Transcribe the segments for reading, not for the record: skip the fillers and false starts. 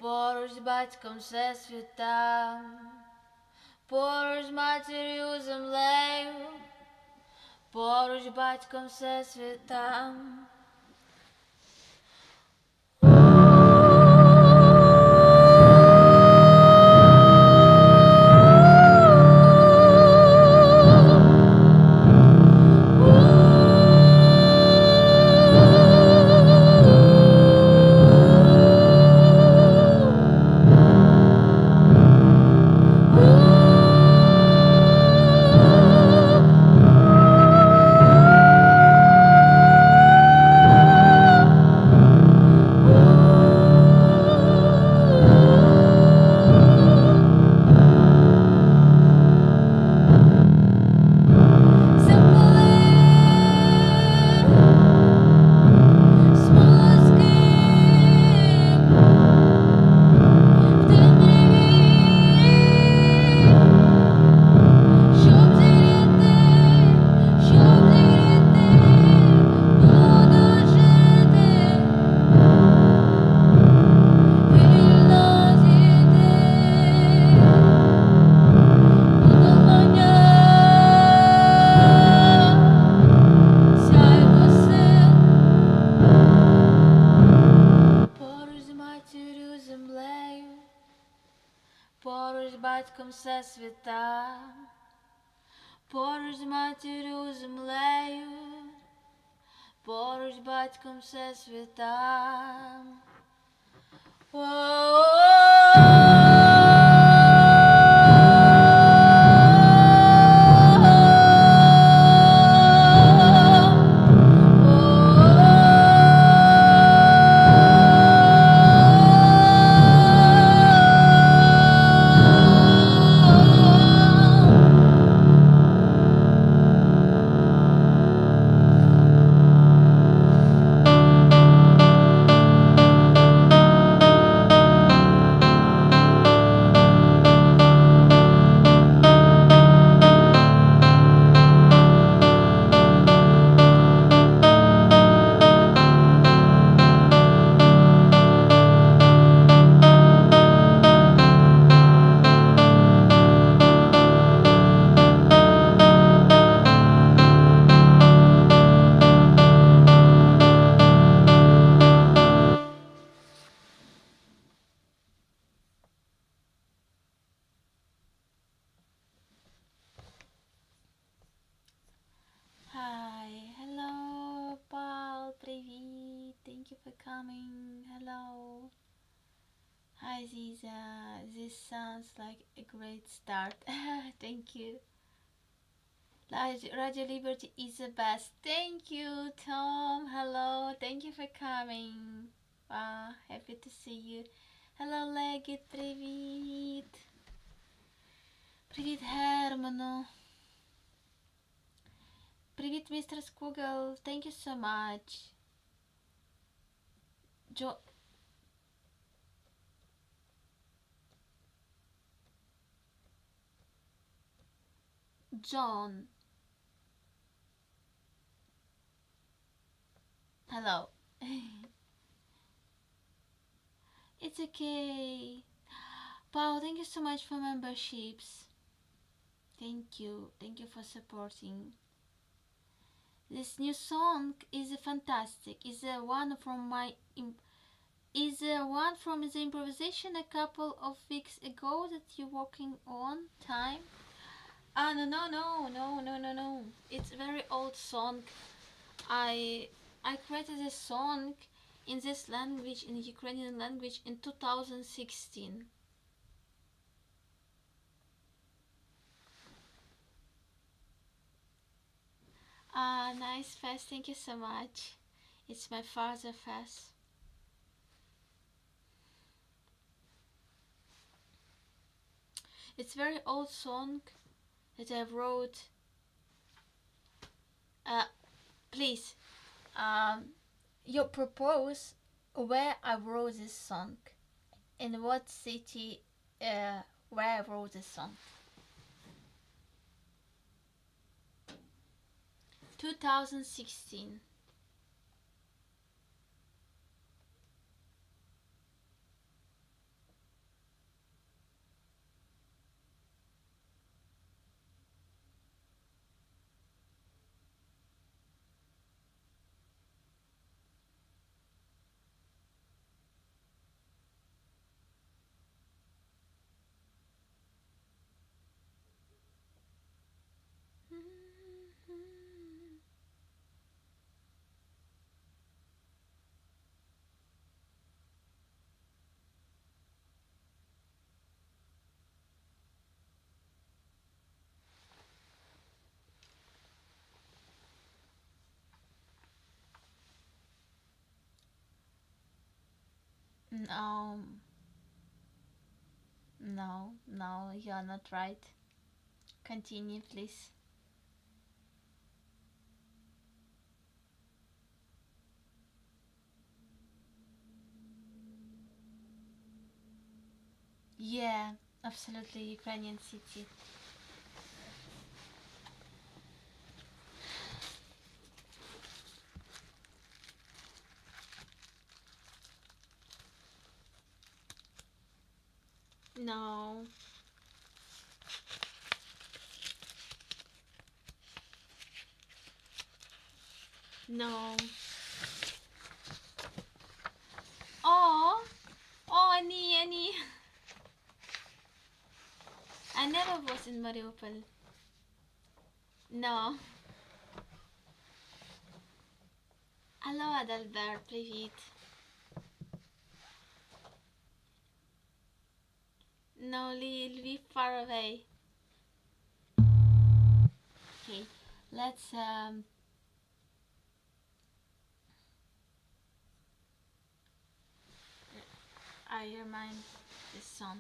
Поруч з батьком все світа, поруч з матір'ю землею, поруч з батьком все світа. Поруч з батьком все світа, поруч з матір'ю землею, поруч з батьком все світа. Hi Aziza, this sounds like a great start. Thank you. Radio Liberty is the best. Thank you, Tom. Hello, thank you for coming. Wow, happy to see you. Hello, Legit, привіт. Привіт, Герману. Привіт, містер Скугл. Thank you so much. John. Hello. It's okay. Wow, thank you so much for memberships. Thank you for supporting. This new song is fantastic. Is one from the improvisation a couple of weeks ago that you're working on time? No. It's a very old song. I created a song in this language, in Ukrainian language, in 2016. Nice fest, thank you so much. It's my father's fest. It's a very old song that I wrote. Please, you propose where I wrote this song, in what city, where I wrote this song. 2016. No, no, you're not right. Continue, please. Yeah, absolutely, Ukrainian city. No, no. Oh, oh, Annie. I never was in Mariupol. No. Hello, Adalbert, привіт. No, Lviv far away. Okay, let's I remind this song.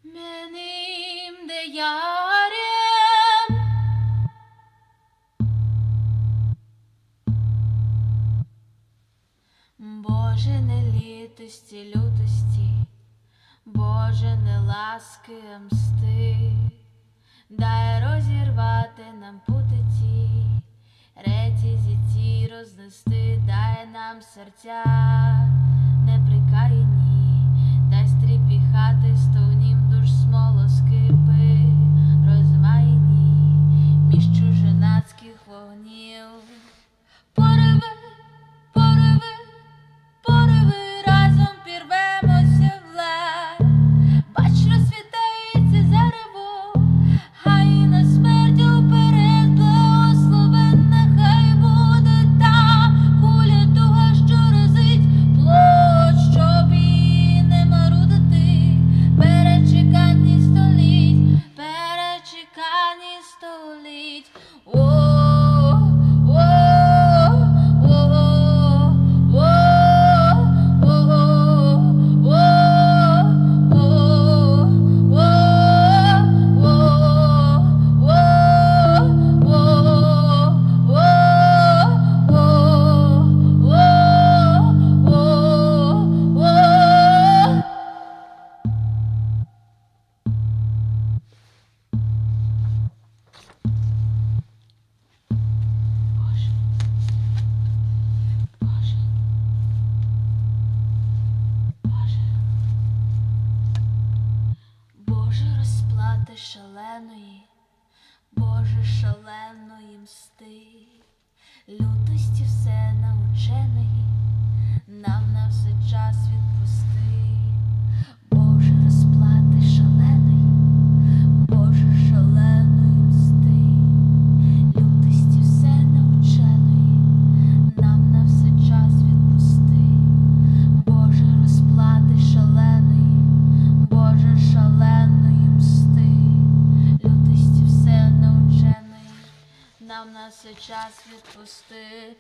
Benim de yarim Боже, не літості, лютості, Боже, не ласки, а мсти, дай розірвати нам путаті, реті зіті рознести, дай нам серця неприкаяні, дай стріпіхати стовнім душ смолоскипи, розмаяні між чужинацьких вогнів. Пориви, пориви, пориви, разом пірвемося в лед. Бач, розсвітається зарево, хай на смерть уперед благословенна, хай буде та куля туга, що разить плоть, щоб її не марудити. Перечекані століть, перечекані століть. Шаленої, Боже, шаленої мсти, лютості все наученої, нам на все час відпусти. Боже, розплати шаленої, Боже, шаленої мсти, лютості все наученої, нам на все час відпусти. Боже, розплати шаленої, Боже, шаленої мсти, лютості все научений, нам на все час відпусти.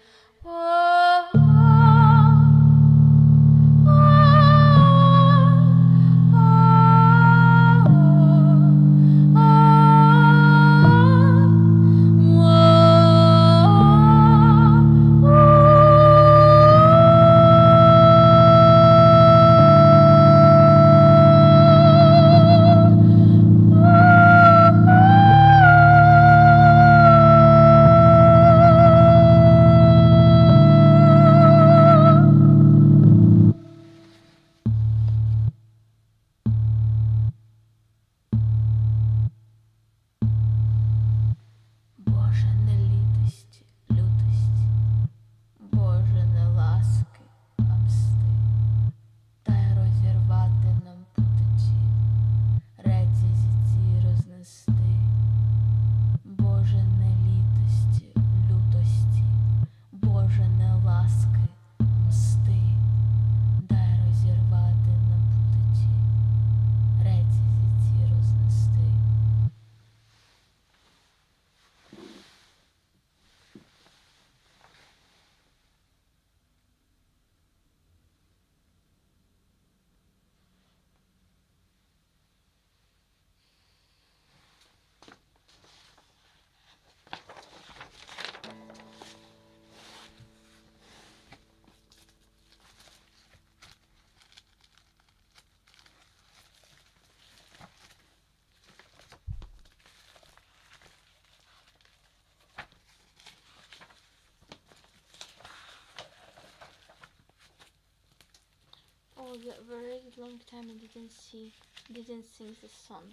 a very long time I didn't sing this song.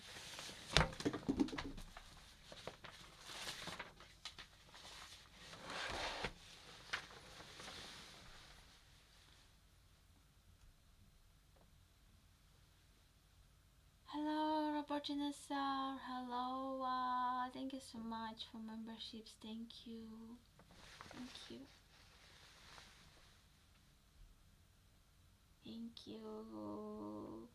Hello, Robertinasar. Hello. Thank you so much for memberships. Thank you. Thank you. Thank you.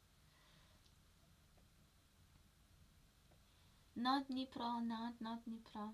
Not Dnipro, not Dnipro.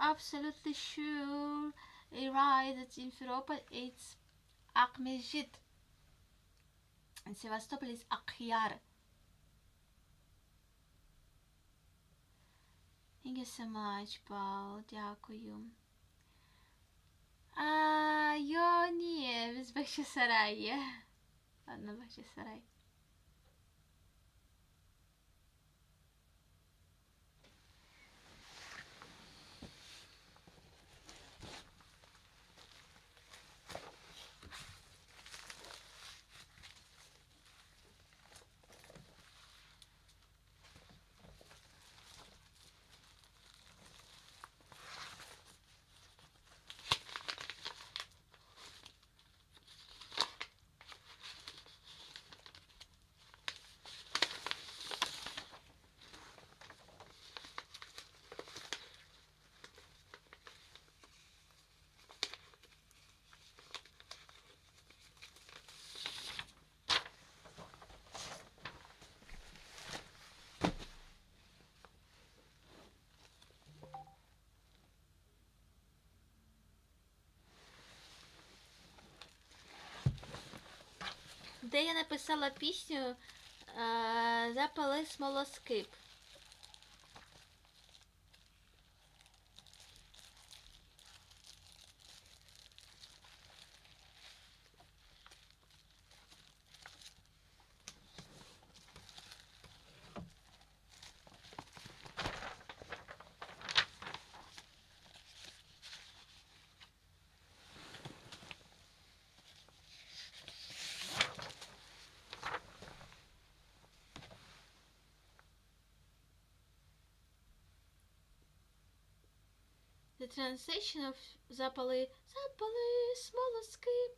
absolutely sure right that in Simferopol it's Akhmejit. In Sevastopol it's Akhyar. Thank you so much, Paul. Дякую. Ні, без Бахчисарай. Ладно, Бахчисарай. Де я написала пісню «Запали смолоскип». The translation of Zapali smoloskip.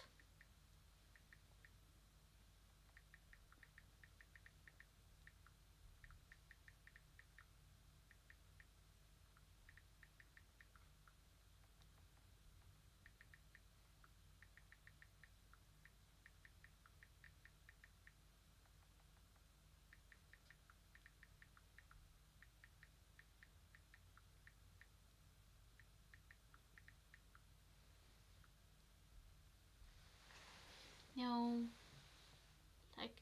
Like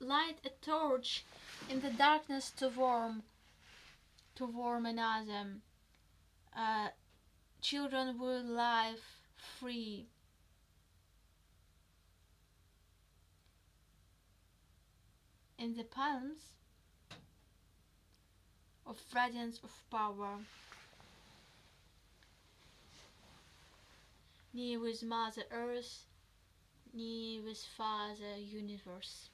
light a torch in the darkness to warm another. Children will live free. In the palms of radiance of power. Near with Mother Earth, near with Father Universe.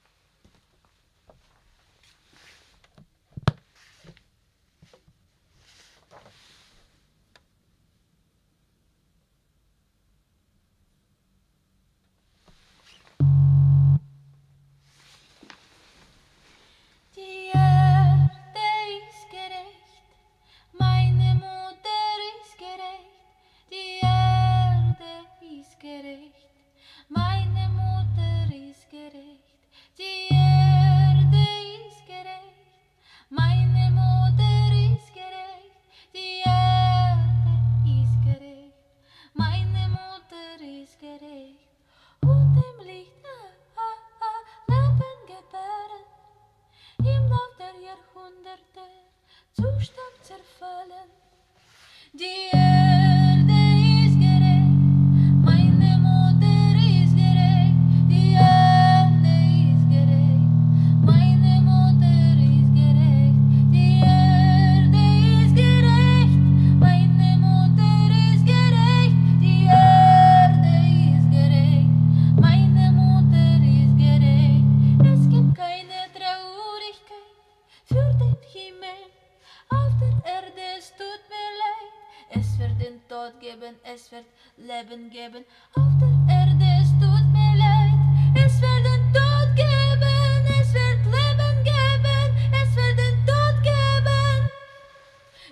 Es wird Leben geben, auf der Erde, es tut mir leid. Es wird den Tod geben, es wird Leben geben, es wird den Tod geben.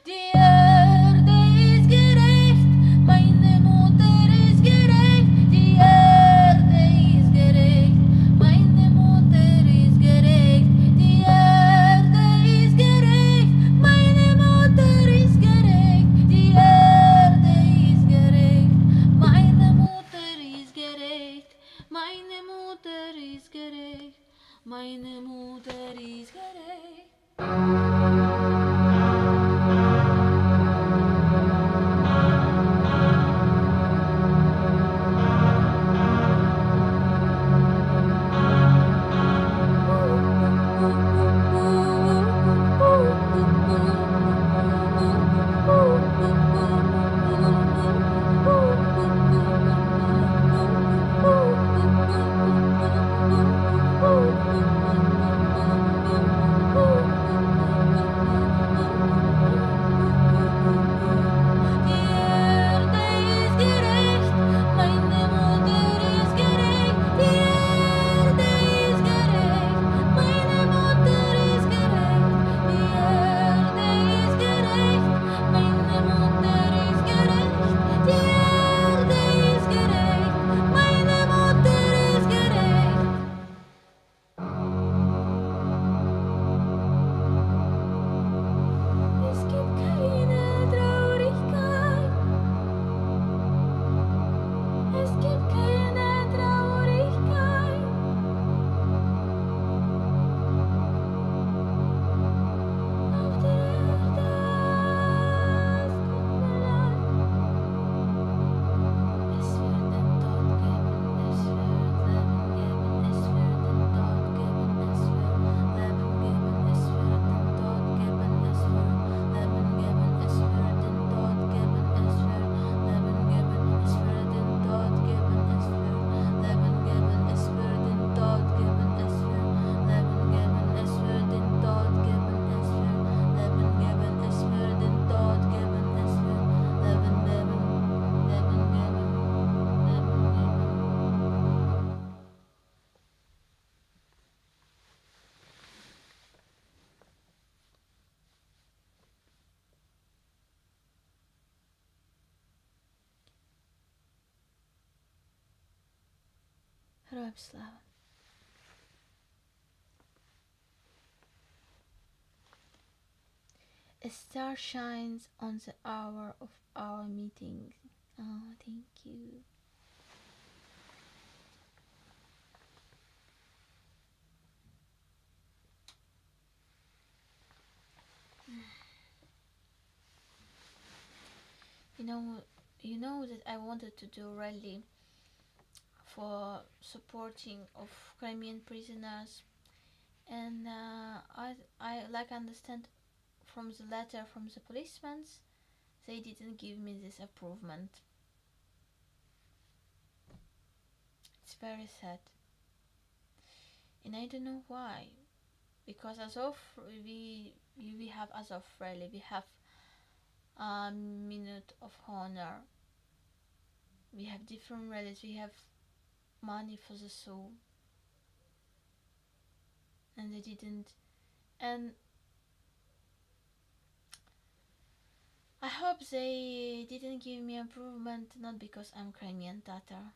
Die Erde ist gerecht, meine Mutter ist gerecht. Die Erde ist gerecht, meine Mutter ist gerecht. Die Erde ist gerecht, meine Mutter ist gerecht. Die Erde Mutter ist gerecht, meine Mutter ist gerecht. Героям слава. A star shines on the hour of our meeting. Oh, thank you. You know that I wanted to do rally for supporting of Crimean prisoners, and I like understand from the letter from the policemen, they didn't give me this approval. It's very sad, and I don't know why. Because Azov, we have Azov rally, we have a minute of honor, we have different rallies, we have money for the soul, and they didn't. And I hope they didn't give me improvement, not because I'm Crimean Tatar.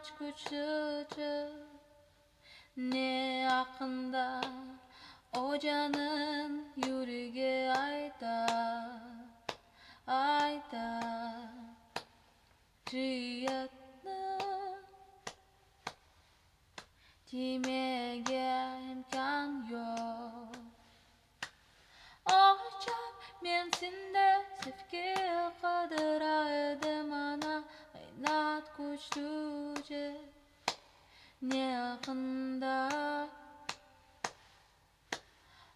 aç küçücük ne yakında Ocağın yüreği ayda ayda Riyadna Demege imkan yok Ocağım men sende Sevgi kadıraydım ana Aynat küçücük ne yakında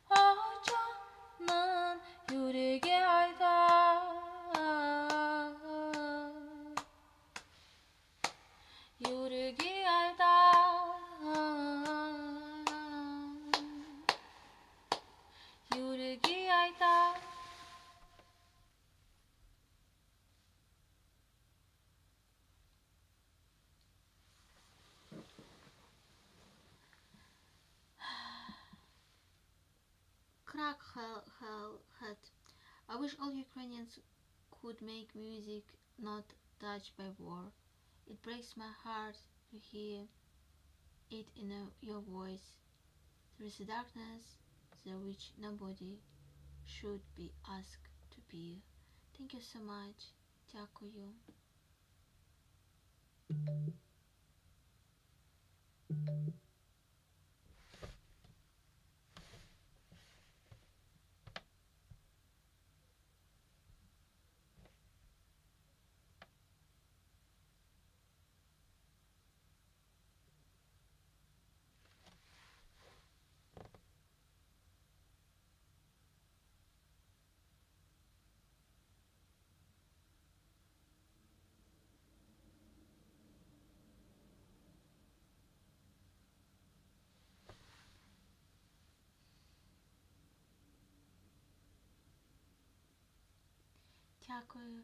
Ocağın yüreği ayda yüreği ayda yüreği ayda Crack head. I wish all Ukrainians could make music not touched by war. It breaks my heart to hear it in your voice. There is a darkness through which nobody should be asked to be. Thank you so much. Дякую. Дякую.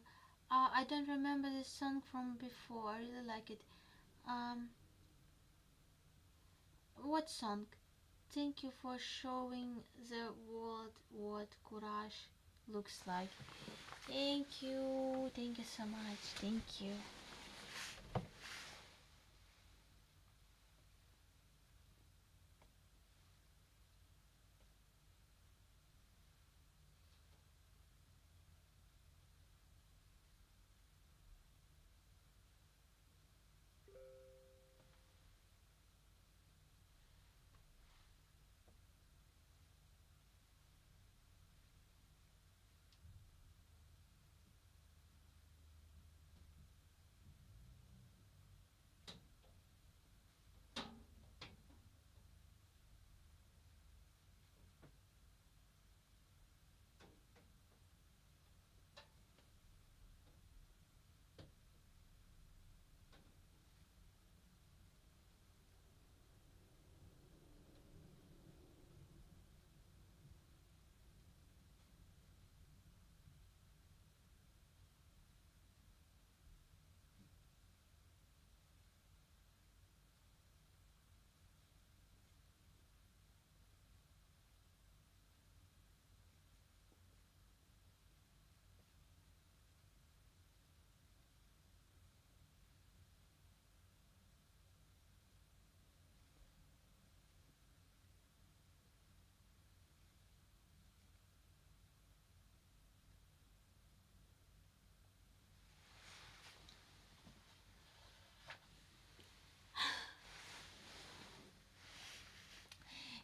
I don't remember this song from before. I really like it. Um, what song? Thank you for showing the world what courage looks like. Thank you. Thank you so much. Thank you.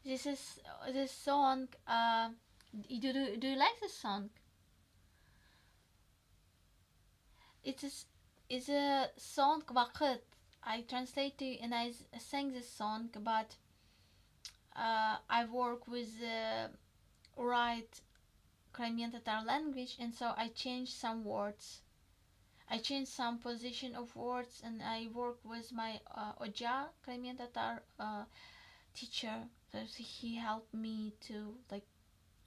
This is this song. Do you like this song? It's a, it's a song Vakit. I translated and sang this song, but I work with right Crimean Tatar language, and so I changed some words. I changed some position of words, and I work with my Oja Crimean Tatar teacher. So he helped me to like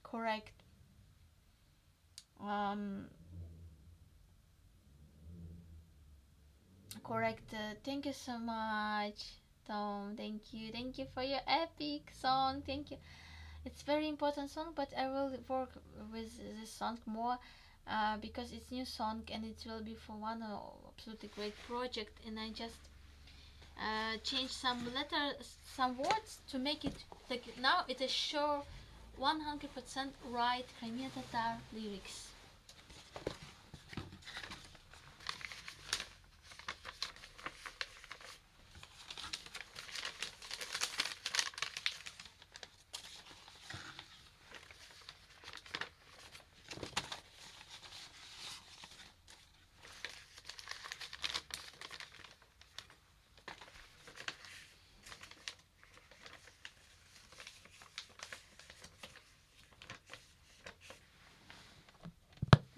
correct um correct. Thank you so much, Tom. Thank you for your epic song. Thank you. It's very important song, but I will work with this song more because it's new song and it will be for one absolutely great project. And I just change some letters, some words to make it like now it is sure 100% right Crimean Tatar lyrics.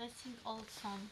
Let's sing old song.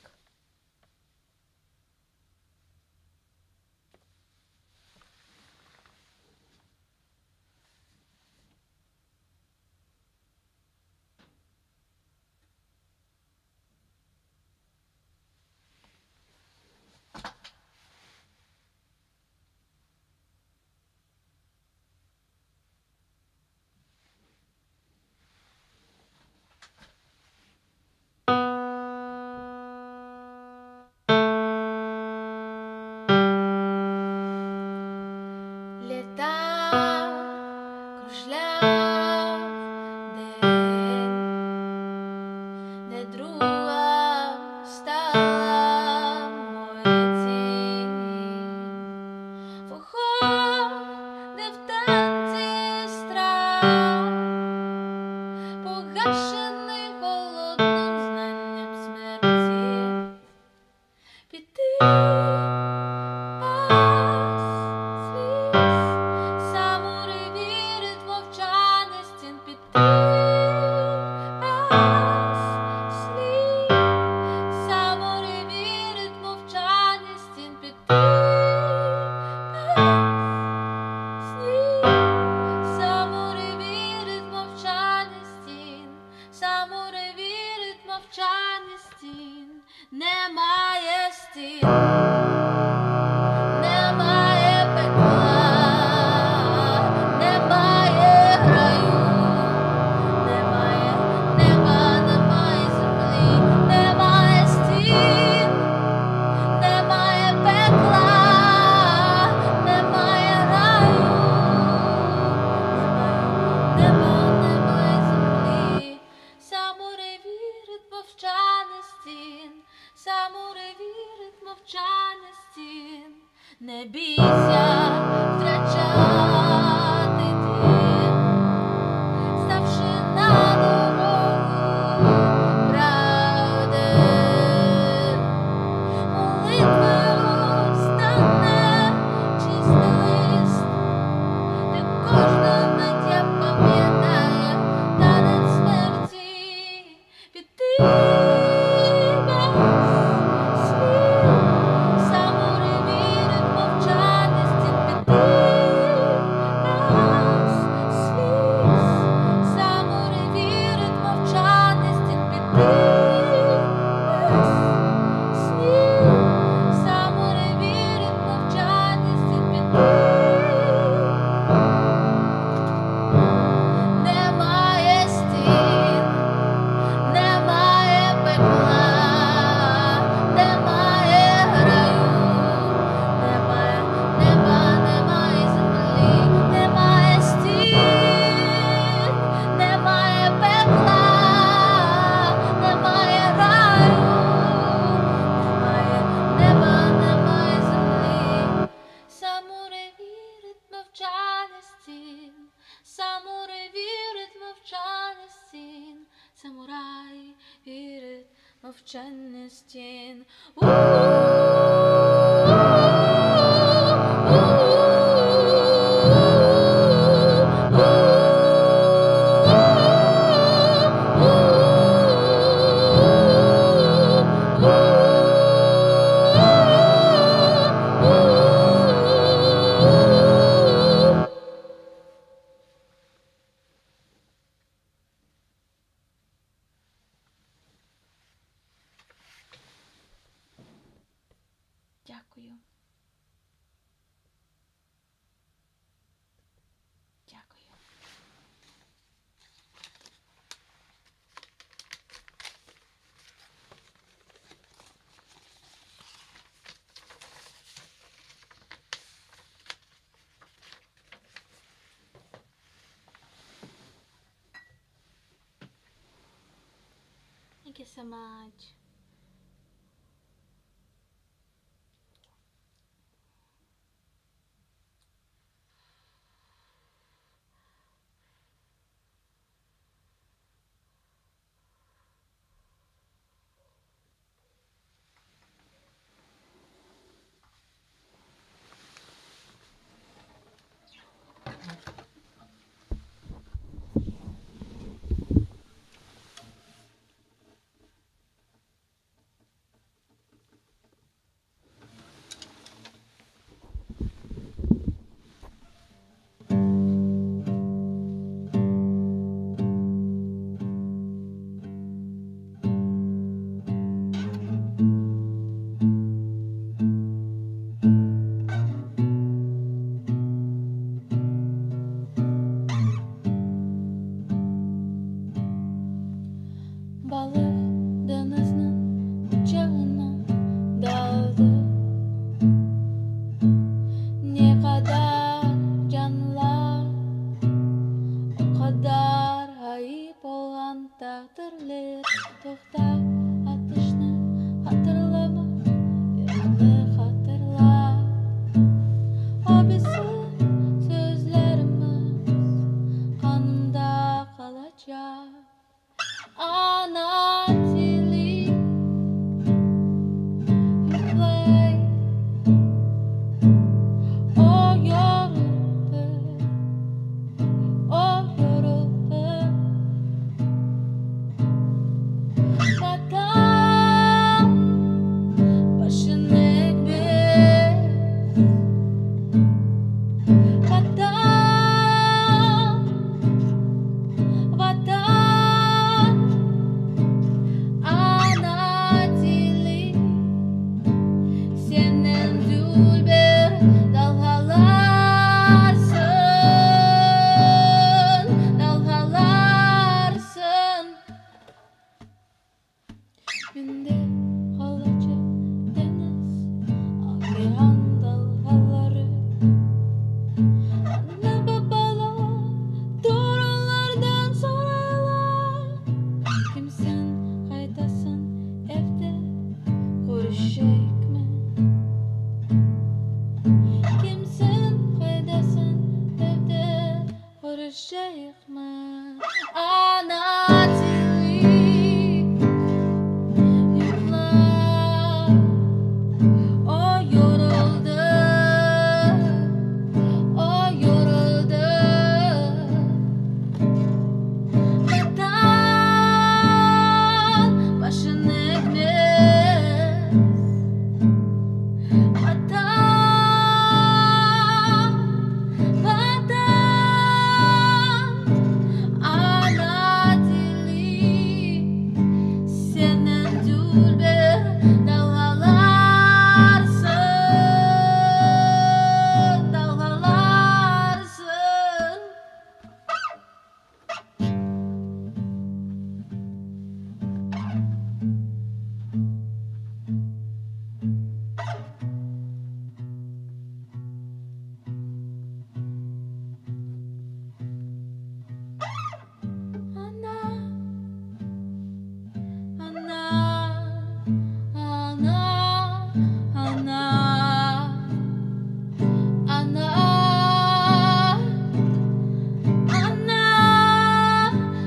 Thank you so much. Balık denizin uçağına daldı. Ne kadar canlar, o kadar ayıp olan takdirler. Tokta atışını hatırlama, yarını hatırla. O bizim sözlerimiz kanımda kalacak. Ana dili yükley, o yoruldu, o yoruldu. Vatan başını eğme, vatan, vatan. Ana dili senin zülber dalgalarsın, dalgalarsın. Günde kalacak deniz, akıyan dalgaları. Anne babalar doğrulardan sorarlar. Kimsen kaydasın evde görüşecek mi? Kimsen kaydasın evde görüşecek mi? Ana dili yükler, o yoruldu, o yoruldu. Vatan başını eğmez, vatan, vatan. Ana dili senin zülber dalgalarsın, dalgalarsın. Ana, ana, ana, ana, ana, ana,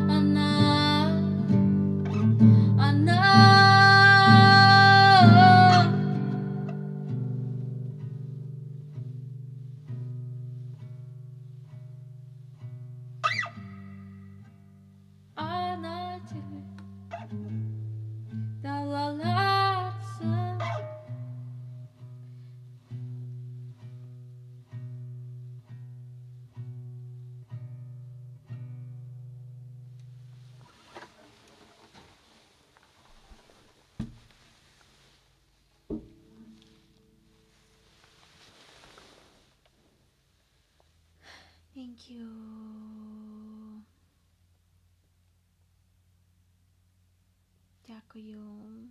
ana, ana. Ana dili dalgalarsın. Thank you. Дякую.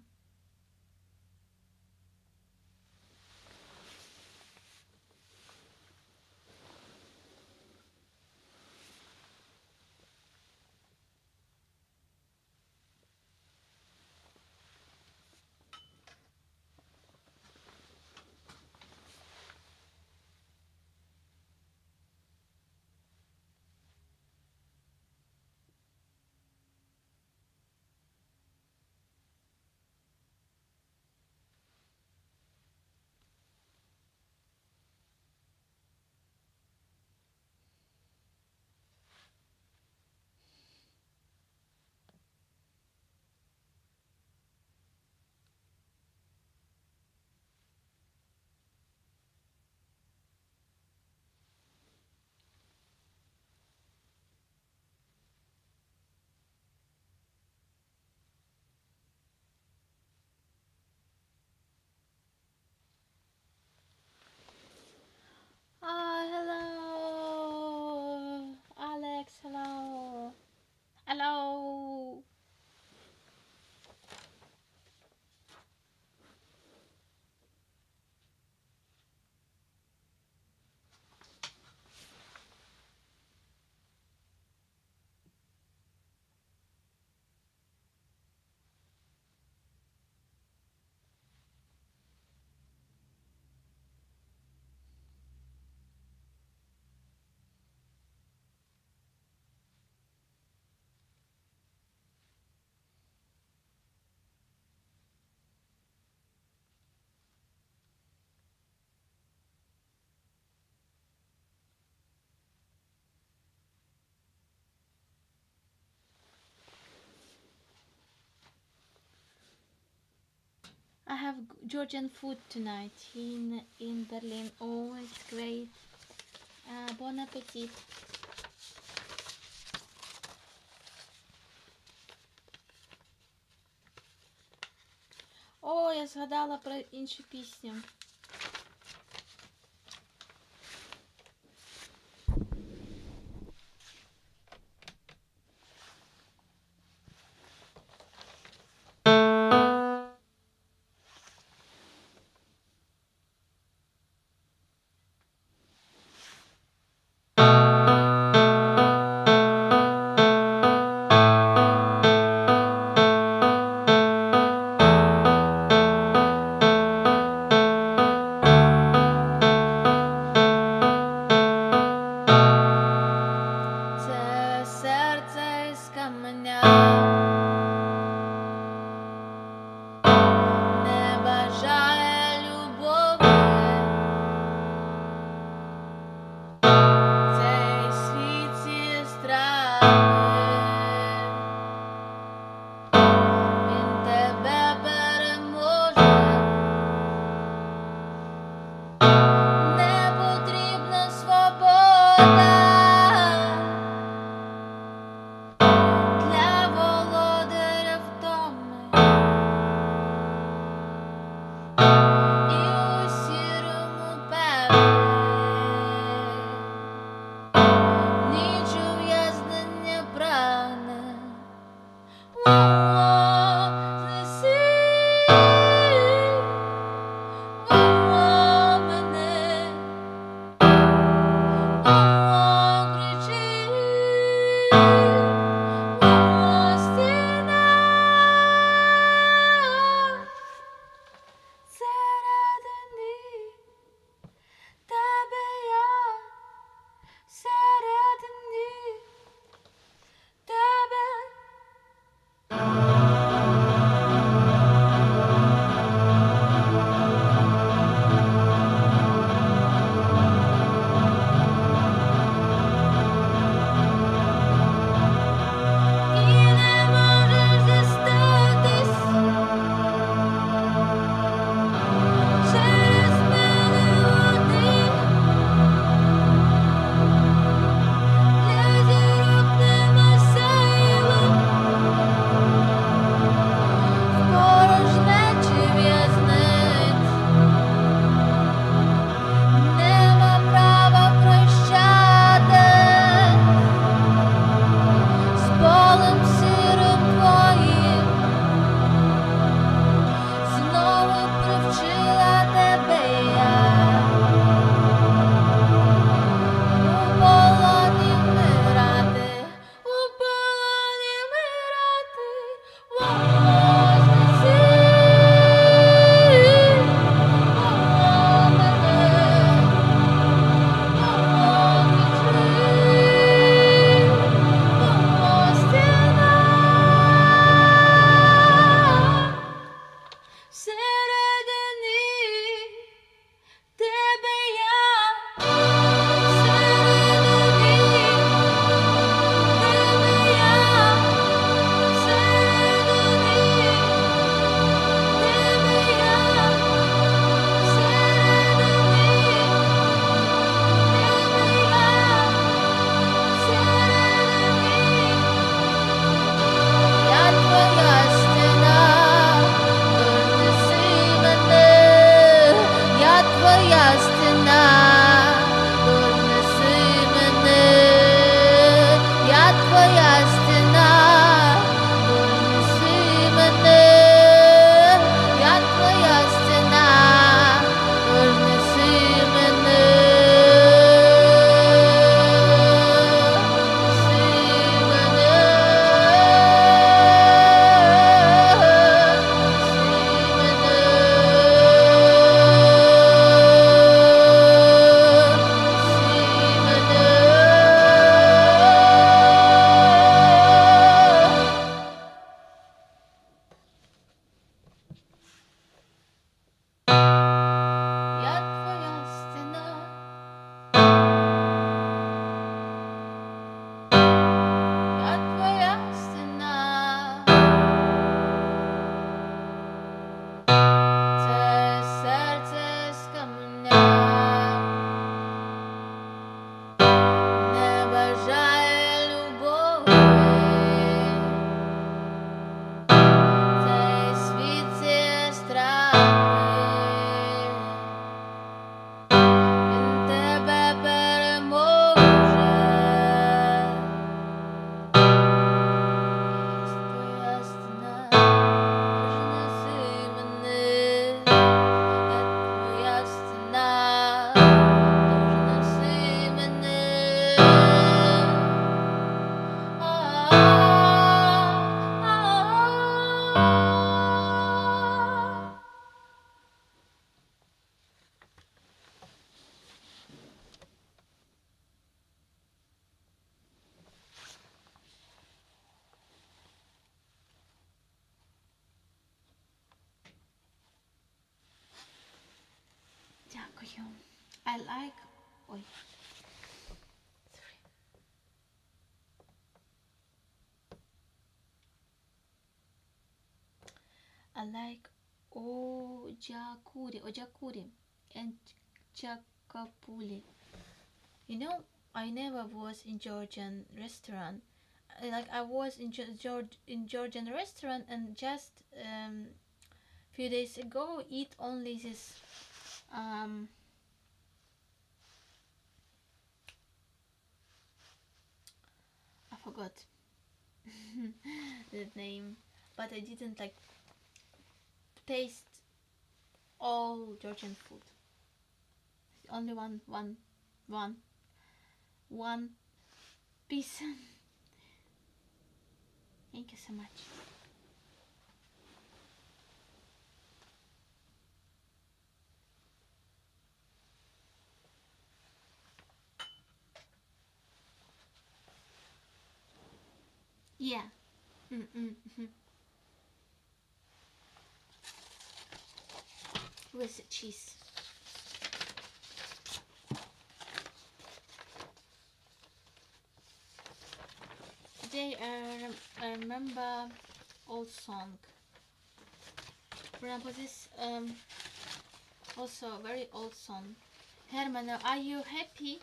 I have Georgian food tonight in Berlin. Oh, it's great. Bon appetit. О, я згадала про іншу пісню. yeah. I like. Oh, sorry. I like ojakuri, and chakapuli. You know, I never was in Georgian restaurant. Like I was in Georgian restaurant and just few days ago eat only this um I forgot the name, but I didn't like taste all Georgian food. Only one one piece. Thank you so much. Yeah. Mm-mm-hmm. With cheese. Today I remember old song. For example, this also very old song. Herman, are you happy?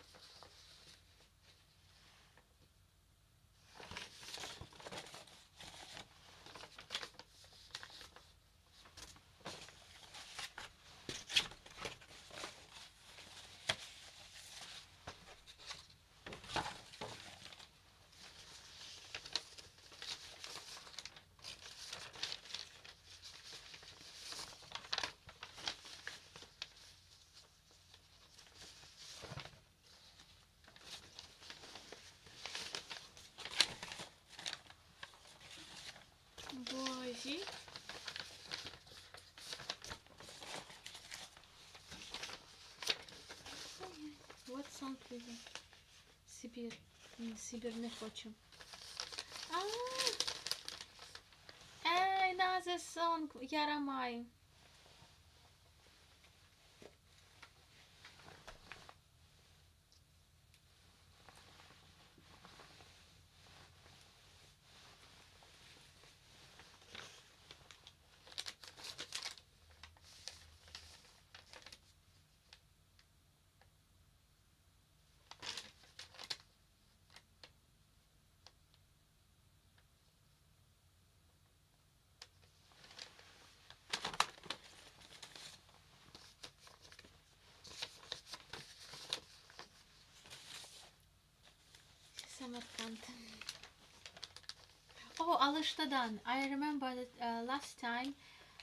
Боже. What song is it? Сибір. Сибір не хочу. Another song. Yaramay. Samarkand. Oh, Alıştadan. I remember that last time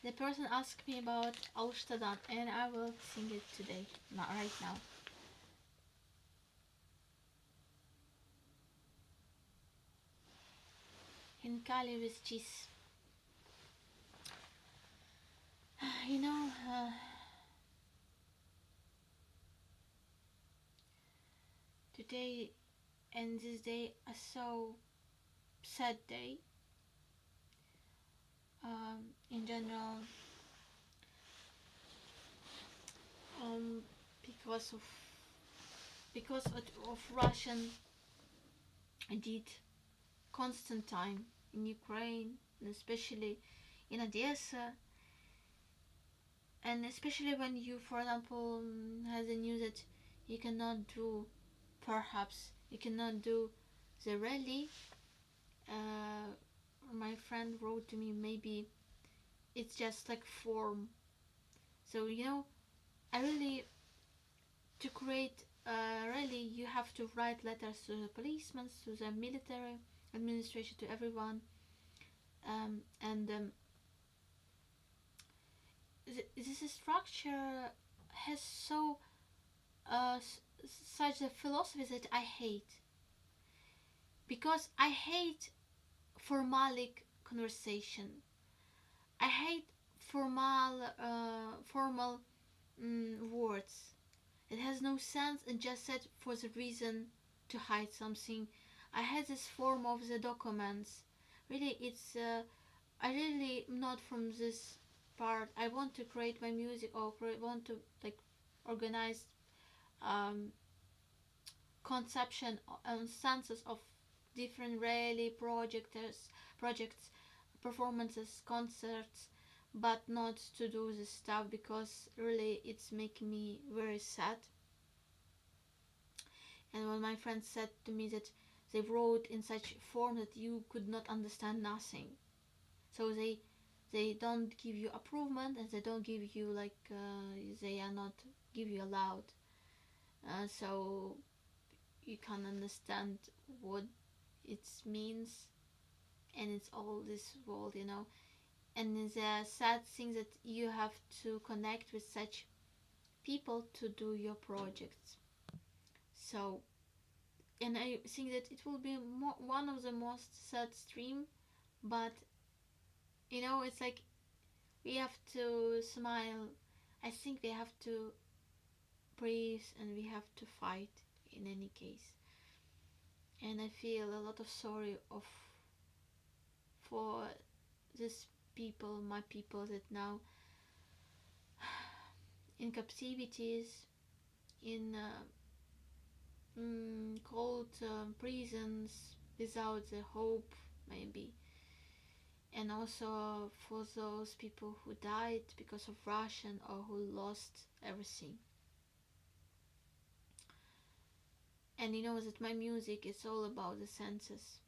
the person asked me about Alıştadan, and I will sing it today, not right now. Hinkali with cheese. You know, today and this day are so sad day. In general, um, because of of Russian did constant time in Ukraine, and especially in Odessa, and especially when you, for example, has the news that you cannot do, perhaps you cannot do the rally. Uh, my friend wrote to me, maybe it's just like form. So you know, I really to create a rally, you have to write letters to the policemen, to the military administration, to everyone, and this structure has so such a philosophy that I hate, because I hate formalic conversation. I hate formal words. It has no sense and just said for the reason to hide something. I hate this form of the documents. Really, it's I really am not from this part. I want to create my music, or want to like organized conception and senses of different really projects, performances, concerts, but not to do this stuff because really it's making me very sad. And when my friends said to me that they wrote in such form that you could not understand nothing, so they don't give you approval and they don't give you like they are not give you allowed, so you can understand what it means, and it's all this world, you know. And the sad thing that you have to connect with such people to do your projects. So, and I think that it will be one of the most sad stream, but you know, it's like we have to smile. I think we have to breathe and we have to fight in any case. And I feel a lot of sorry for this people, my people that now in captivities, in cold prisons without the hope maybe, and also for those people who died because of Russian or who lost everything. And you know that my music is all about the senses.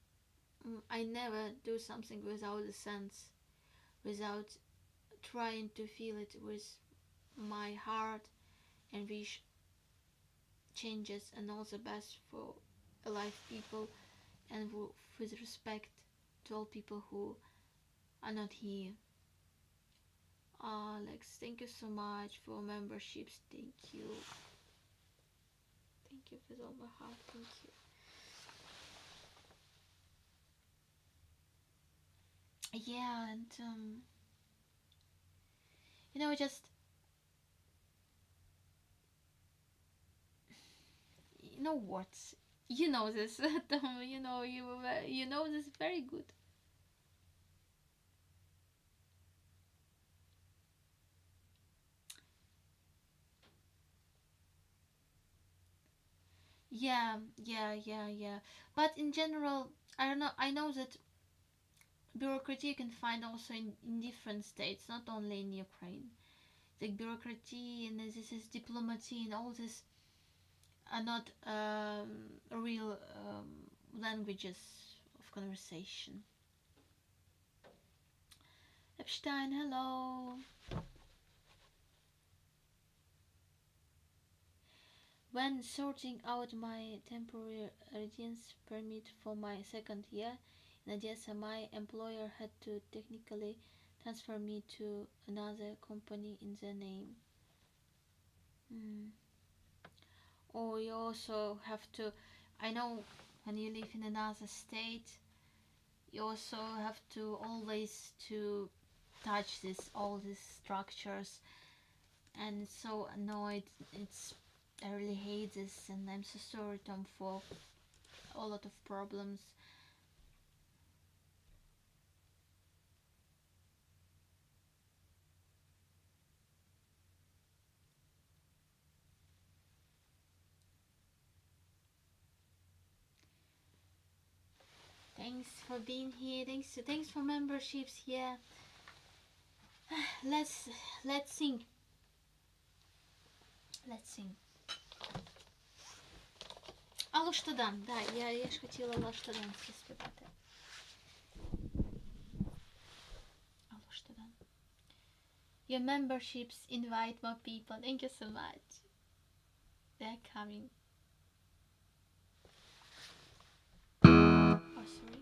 I never do something without the sense, without trying to feel it with my heart and wish changes and all the best for alive people, and with respect to all people who are not here. Alex, thank you so much for memberships. Thank you. Thank you with all my heart. Thank you. Yeah, and you know, just you know what? You know this, Tom. You know this very good. Yeah. But in general, I don't know. I know that bureaucracy you can find also in different states, not only in Ukraine. The bureaucracy and this is diplomacy and all this are not real languages of conversation. Epstein, hello. When sorting out my temporary residence permit for my second year in Odessa, my employer had to technically transfer me to another company in their name. Or you also have to, I know when you live in another state, you also have to always to touch all these structures, and it's so annoyed. I really hate this, and I'm so sorry, Tom, for a lot of problems. Thanks for being here. Thanks for memberships here. Let's sing. Let's sing. Алуштадан, да, я ж хотіла Алуштадан співати. Алуштадан. Your memberships invite more people. Thank you so much. They're coming. Oh, sorry.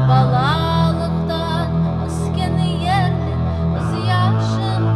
Balalıktan ıskeni yerli, öz yaşın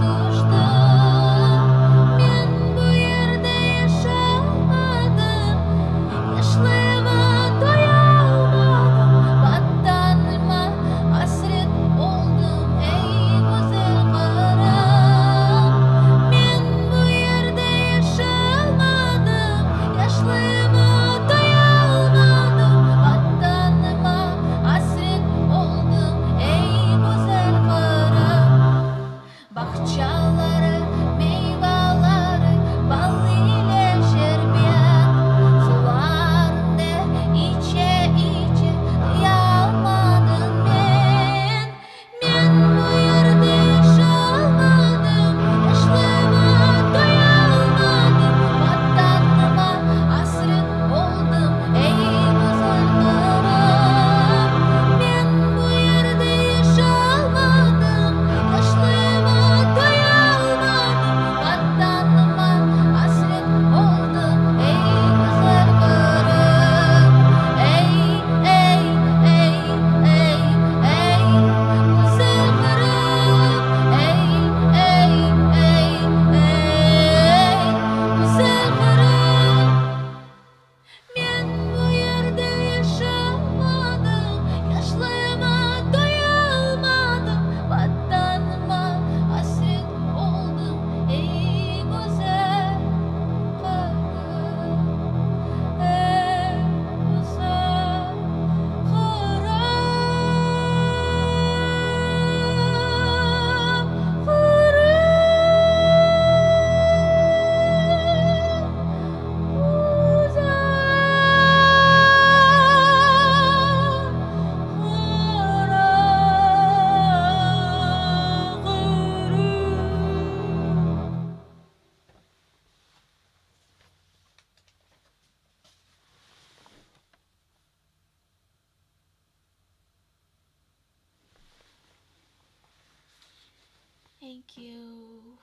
Thank you.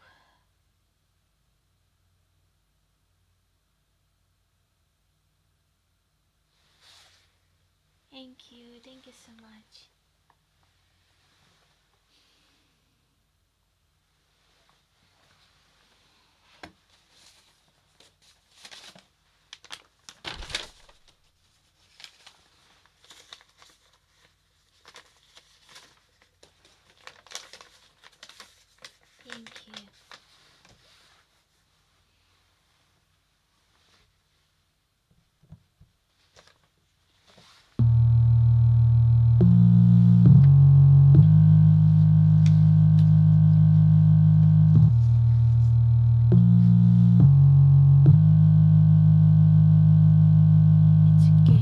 Thank you. Thank you so much. Thank you.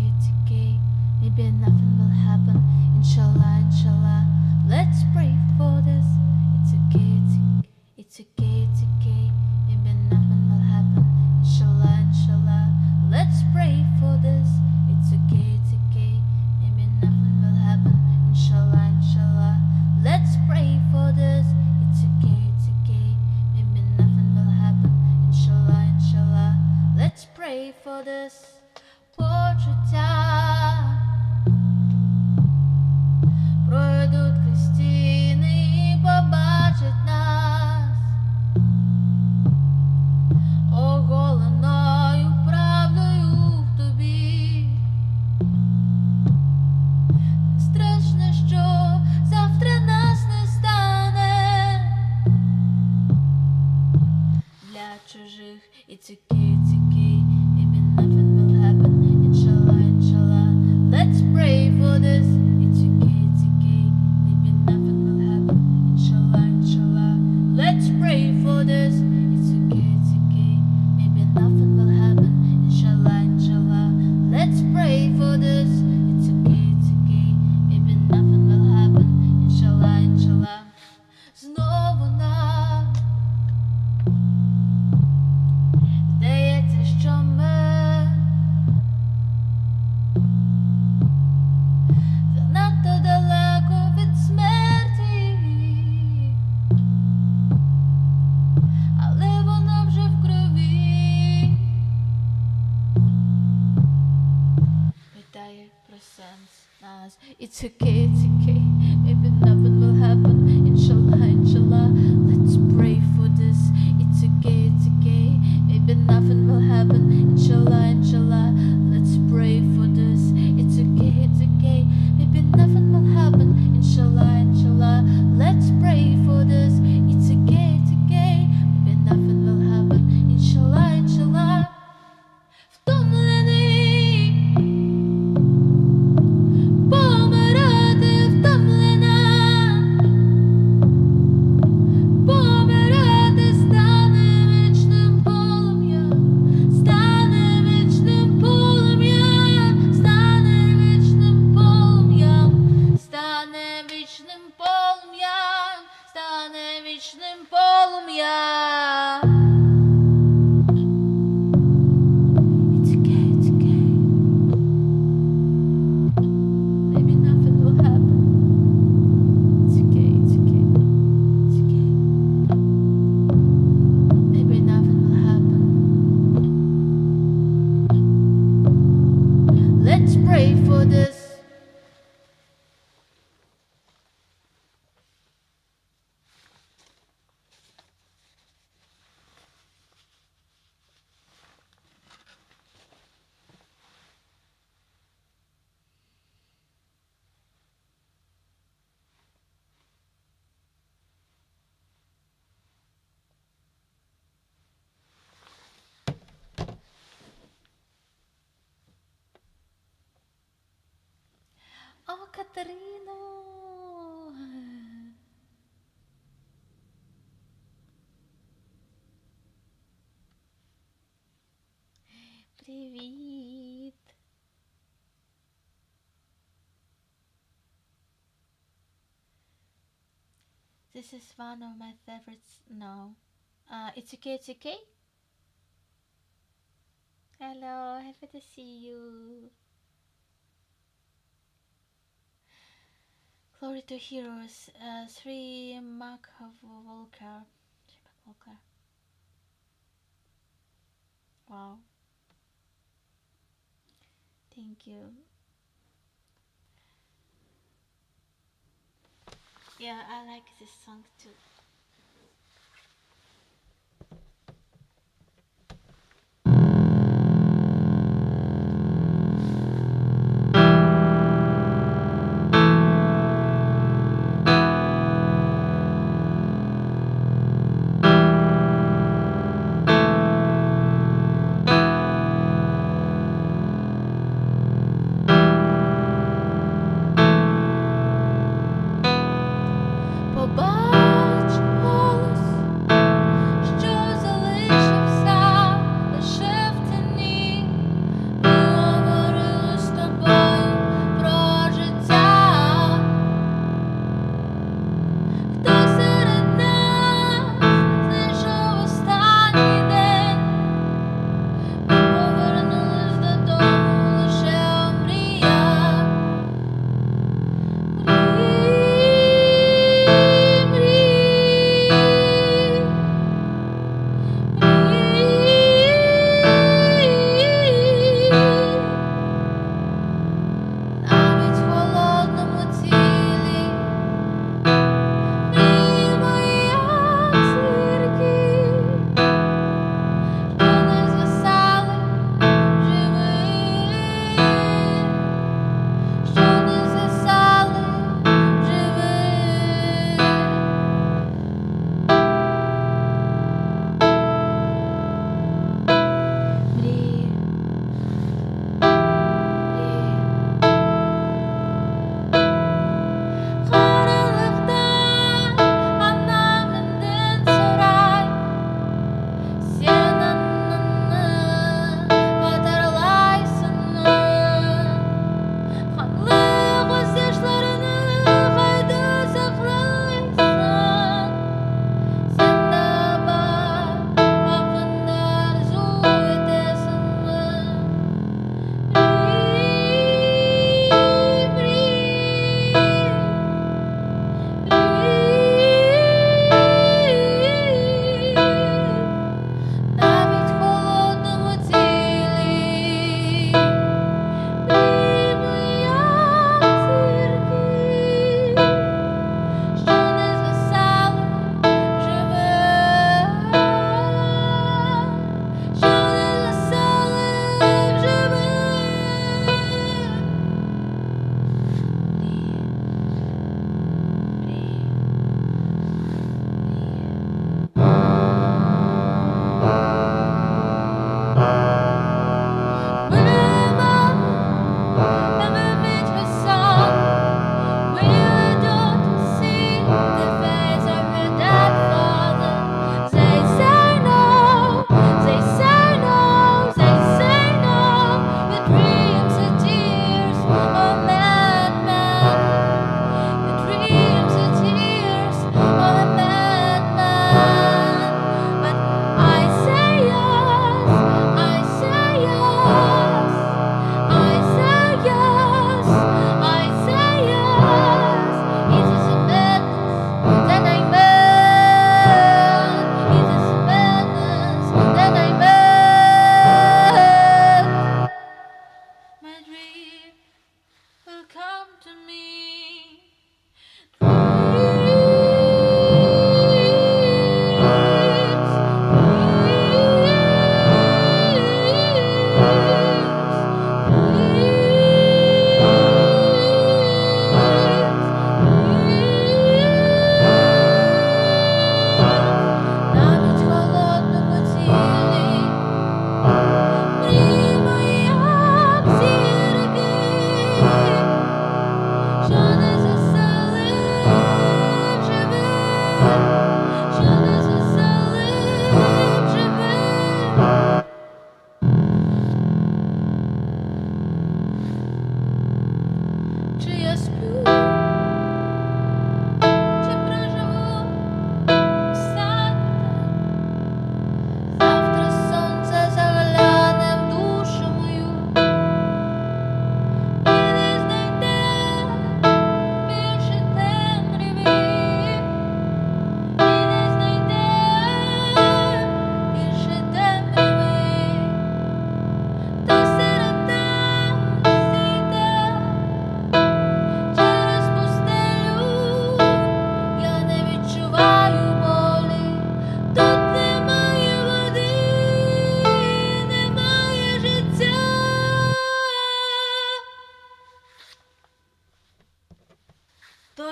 It's okay. Maybe nothing will happen. Inshallah, inshallah. Let's pray for this. It's okay, it's okay, it's okay. Maybe nothing will happen. Inshallah, inshallah. Let's pray for this. It's okay, it's okay. Maybe nothing will happen. Inshallah, inshallah. Let's pray for this. It's okay, it's okay. Maybe nothing will happen. Inshallah, inshallah. Let's pray for this. Почуття пройдуть крізь стіни і побачать нас оголеною правдою в тобі. Страшно, що завтра нас не стане для чужих. It's okay, it's okay. Maybe nothing will happen. Inshallah, inshallah. Let's pray for this. It's okay, it's okay. Maybe nothing will happen. Inshallah, inshallah. Let's pray for this. It's okay, it's okay. Maybe nothing will happen. Inshallah, inshallah. Let's pray for this. It's okay, it's okay. Maybe nothing will happen. Inshallah, inshallah. Знову нам здається, що ми занадто далеко від смерті, але вона вже в крові. Питає про сенс нас. It's okay, it's okay. Maybe nothing will happen. Inshallah, inshallah. Let's pray for this. It's okay, it's okay. Maybe nothing will happen. Inshallah, inshallah. Let's pray for this. It's okay, it's okay. Maybe nothing will happen. Inshallah, inshallah. Let's pray for this. It's okay, it's okay. Maybe nothing will happen. Inshallah, inshallah. Втомлений помирати, втомлена помирати, стане вічним полум'ям, стане вічним полум'ям, стане вічним полум'ям, стане вічним полум'ям, стане вічним полум'ям. It's okay, it's okay. Maybe nothing will happen. It's okay, it's okay. It's okay. Maybe nothing will happen. Let's pray for this. О, Катерино! Привіт! This is one of my favorites. No. It's okay, it's okay? Hello, happy to see you. Glory to heroes. 3 Mac Volker. Wow. Thank you. Yeah, I like this song too. Побач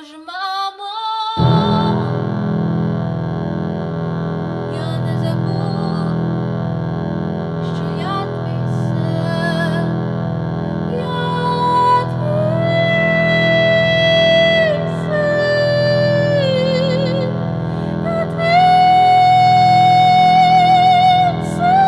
Боже, мамо, я не забув, що я твій син, я твій син, я твій син.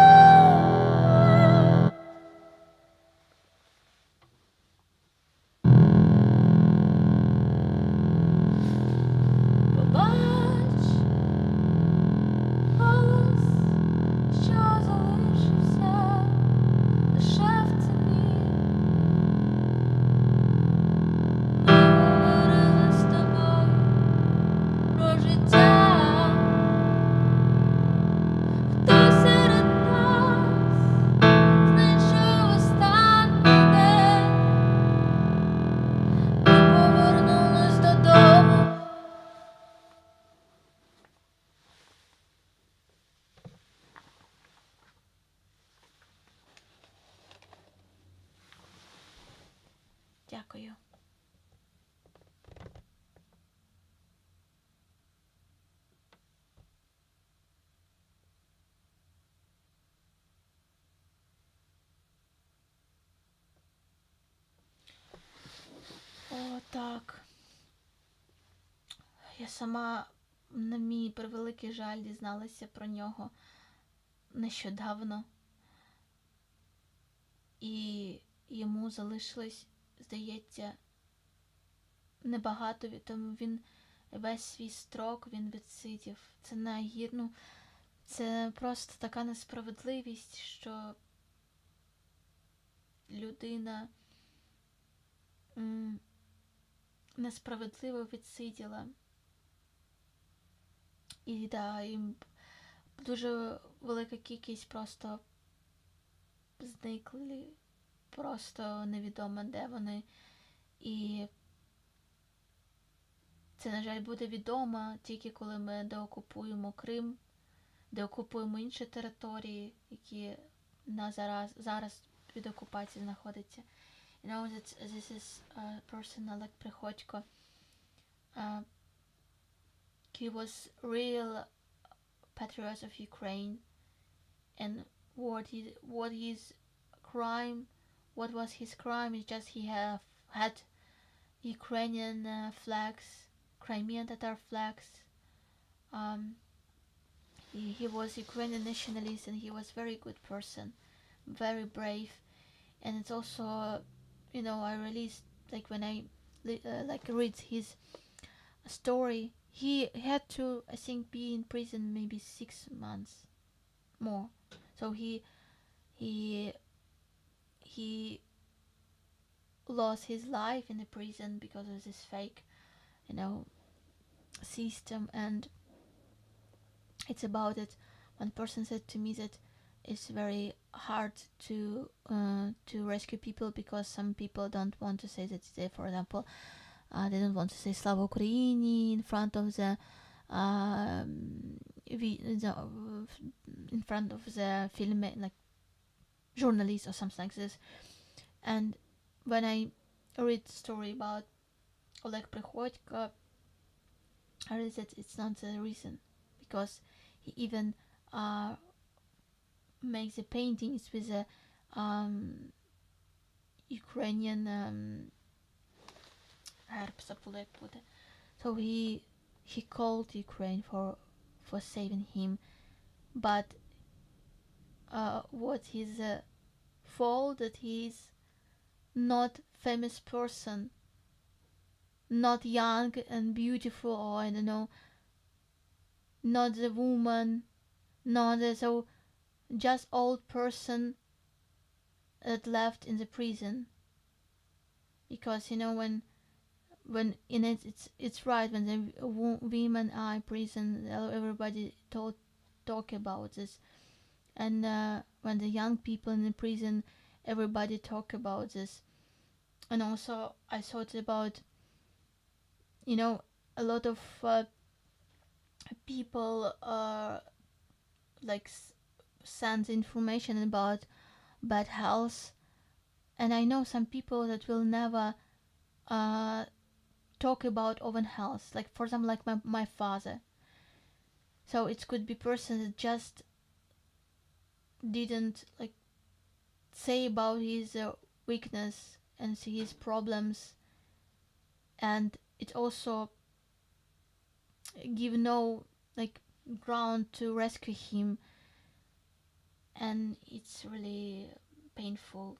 Побач, голос, що залишився лише в тіні. Ми говорили з тобою про життя. Хтось серед нас знайшов останній день. Ми повернулись додому. Дякую. О, так. Я сама, на мій превеликий жаль, дізналася про нього нещодавно. І йому залишилось, здається, небагато, тому він весь свій строк він відсидів. Це це просто така несправедливість, що людина несправедливо відсиділа. І да, їм дуже велика кількість просто зникли, просто невідомо де вони. І це, на жаль, буде відомо тільки коли ми деокупуємо Крим, деокупуємо інші території, які зараз під окупацією знаходяться. You know that this is a person, Oleg Prikhodko. He was real patriot of Ukraine, and what was his crime is just he had Ukrainian flags, Crimean Tatar flags. He was Ukrainian nationalist, and he was very good person, very brave. And it's also, I released, like when I read his story, he had to, I think, be in prison maybe 6 months more. So he lost his life in the prison because of this fake, system. And it's about it. One person said to me that it's very hard to rescue people because some people don't want to say that they, for example, they don't want to say Slava Ukraini in front of the film, like journalist or something like this. And when I read the story about Oleg Prikhodko, I realized that it's not the reason, because he even makes the paintings with the Ukrainian so he called Ukraine for saving him, but what his fault that he's not famous person, not young and beautiful, or I don't know, not the woman, not the, so just old person that left in the prison. Because when in it's right, when the women are in prison, everybody talk about this, and when the young people in the prison, everybody talk about this. And also I thought about, a lot of people like send information about bad health, and I know some people that will never talk about own health, like for example, like my father. So it could be person that just didn't like say about his weakness and his problems, and it also give no like ground to rescue him, and it's really painful.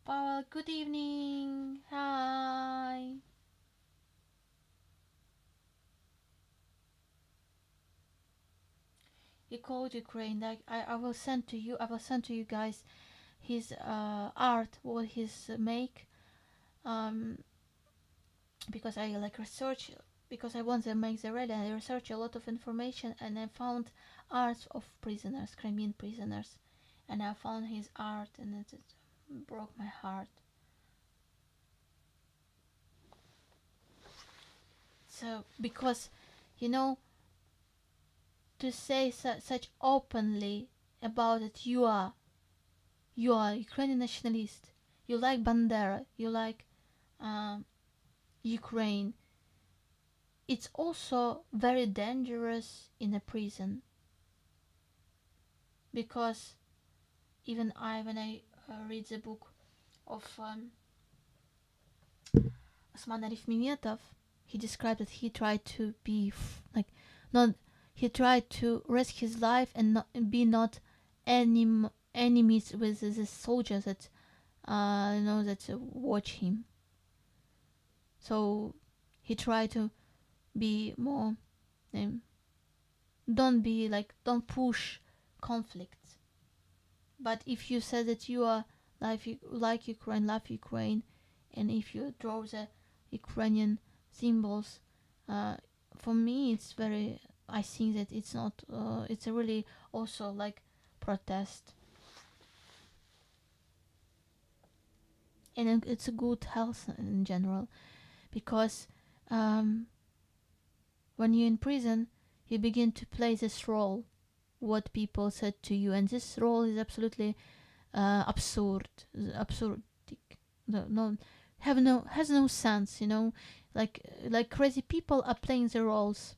Paul, good evening. Hi. He called Ukraine. Like I will send to you. I will send to you guys his art, what his make. Um, because I like research, because I want to make the ready. I research a lot of information, and I found art of prisoners, Crimean prisoners, and I found his art, and it broke my heart. So because, you know, to say such openly about it, you are Ukrainian nationalist, you like Bandera, you like um, Ukraine. It's also very dangerous in a prison, because even when I read the book of Osman Arif Mimetov, he described that he tried to be like not. He tried to risk his life and not be not enemies with the soldiers that that watch him. So he tried to be more. Um, don't push conflicts. But if you say that you are like Ukraine, love Ukraine, and if you draw the Ukrainian symbols, uh, for me it's very. I think that it's not. It's a really also like protest, and it's a good health in general, because um, when you're in prison, you begin to play this role, what people said to you, and this role is absolutely absurd, no, have no has no sense, like crazy people are playing the roles,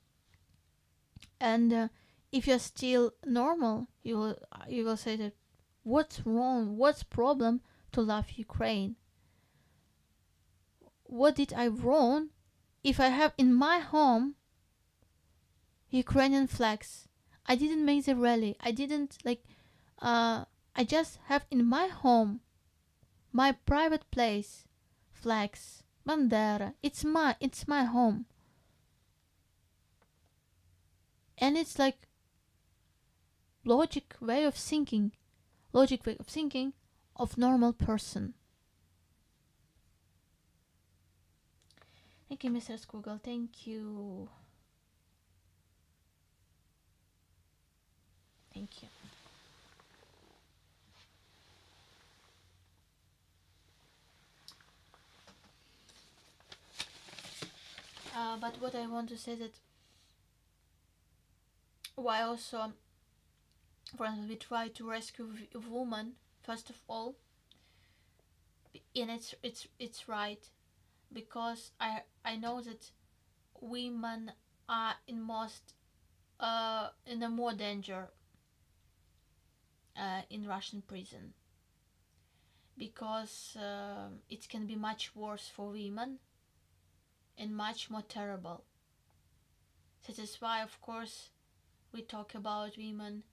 and if you're still normal, you will say that what's wrong, what's problem to love Ukraine, what did I wrong if I have in my home Ukrainian flags. I didn't make the rally. I didn't I just have in my home, my private place, flags, bandera. It's my home. And it's like logic way of thinking. Logic way of thinking of normal person. Thank you, Mr. Skugel. Thank you. Thank you. But what I want to say that why also, for example, we try to rescue a woman first of all, and it's right, because I know that women are in a more danger in Russian prison, because it can be much worse for women and much more terrible. That is why, of course, we talk about women,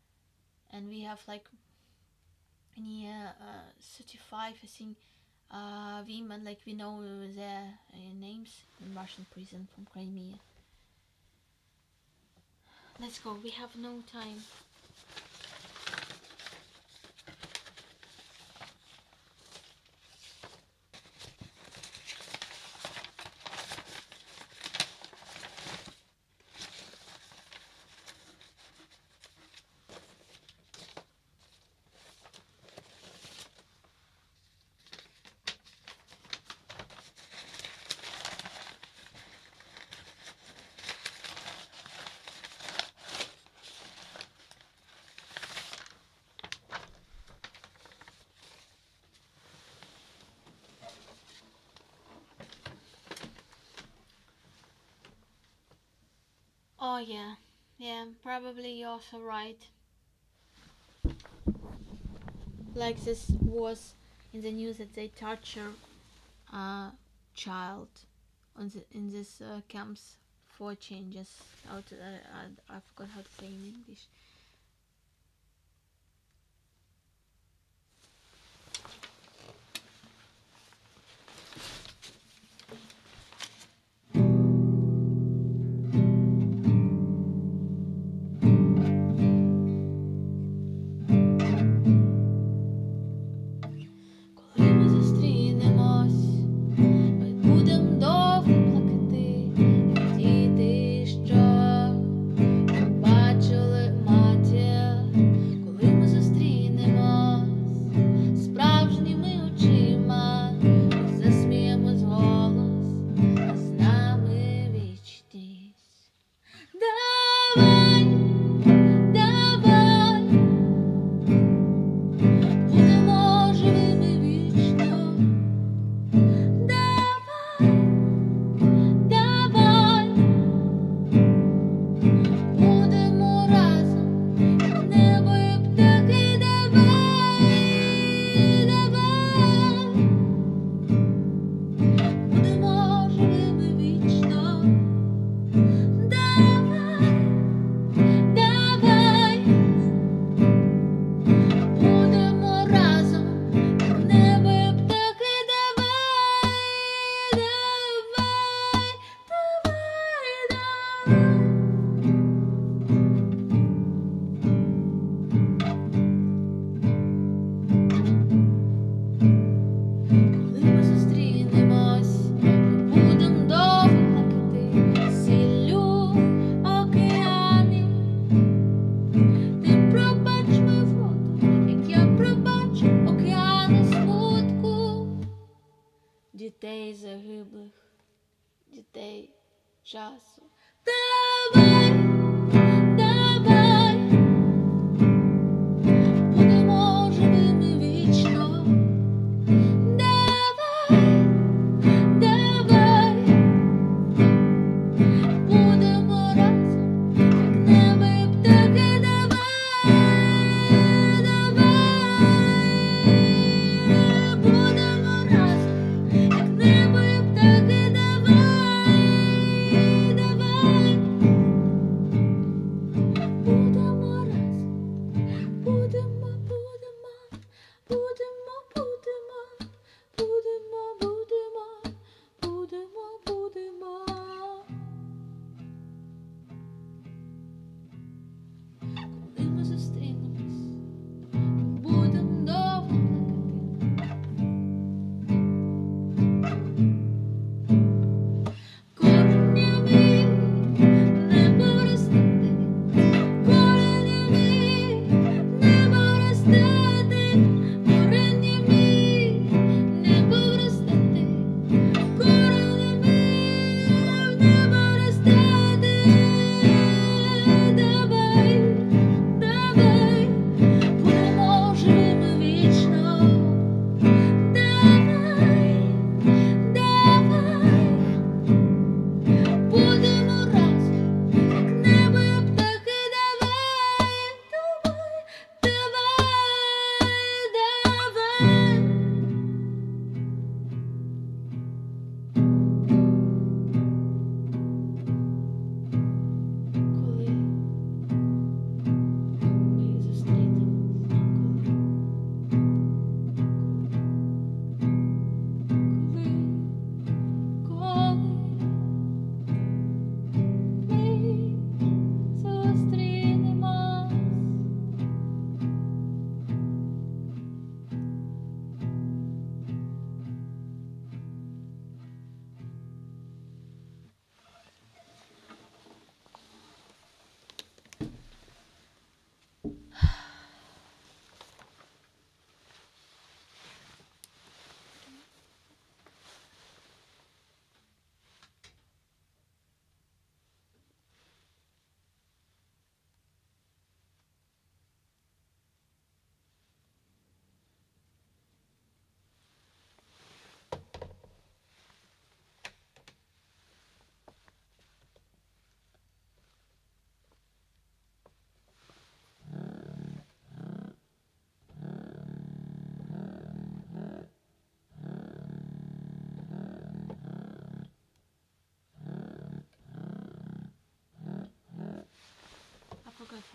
and we have like near 35, I think, women, like we know their names in Russian prison from Crimea. Let's go, we have no time. Oh yeah, yeah, probably you're also right. Like this was in the news that they torture a child in this camps for changes. I forgot how to say in English. Коли ми зустрінемось, ми будем довго плакати, як діти, що побачили матір. Коли ми зустрінемось справжніми очима, засміємось голос, а з нами вічність. Давай, давай, будемо живими вічно. Давай, давай, будемо разом, як небо і птахи. Давай, давай, будемо живими вічно. Давай, давай, будемо разом, як небо і птахи. Давай, давай, давай, Коли ми зустрінемось, ми будем довго плакати сіллю океанів. Ти пробач мою фото, як я пробачу океани смутку. Дітей загиблих, дітей часу. Давай, давай, будемо живими вічно. Давай, давай, будемо разом, як небо і птахи. Давай, давай, будемо разом, як небо і птахи. Давай, давай,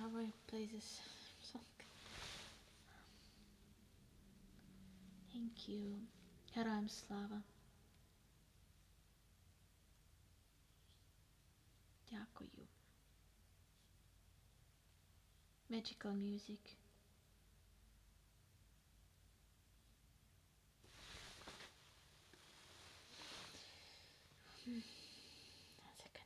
how I play this song. Thank you. Героям слава. Дякую. Magical music. One second.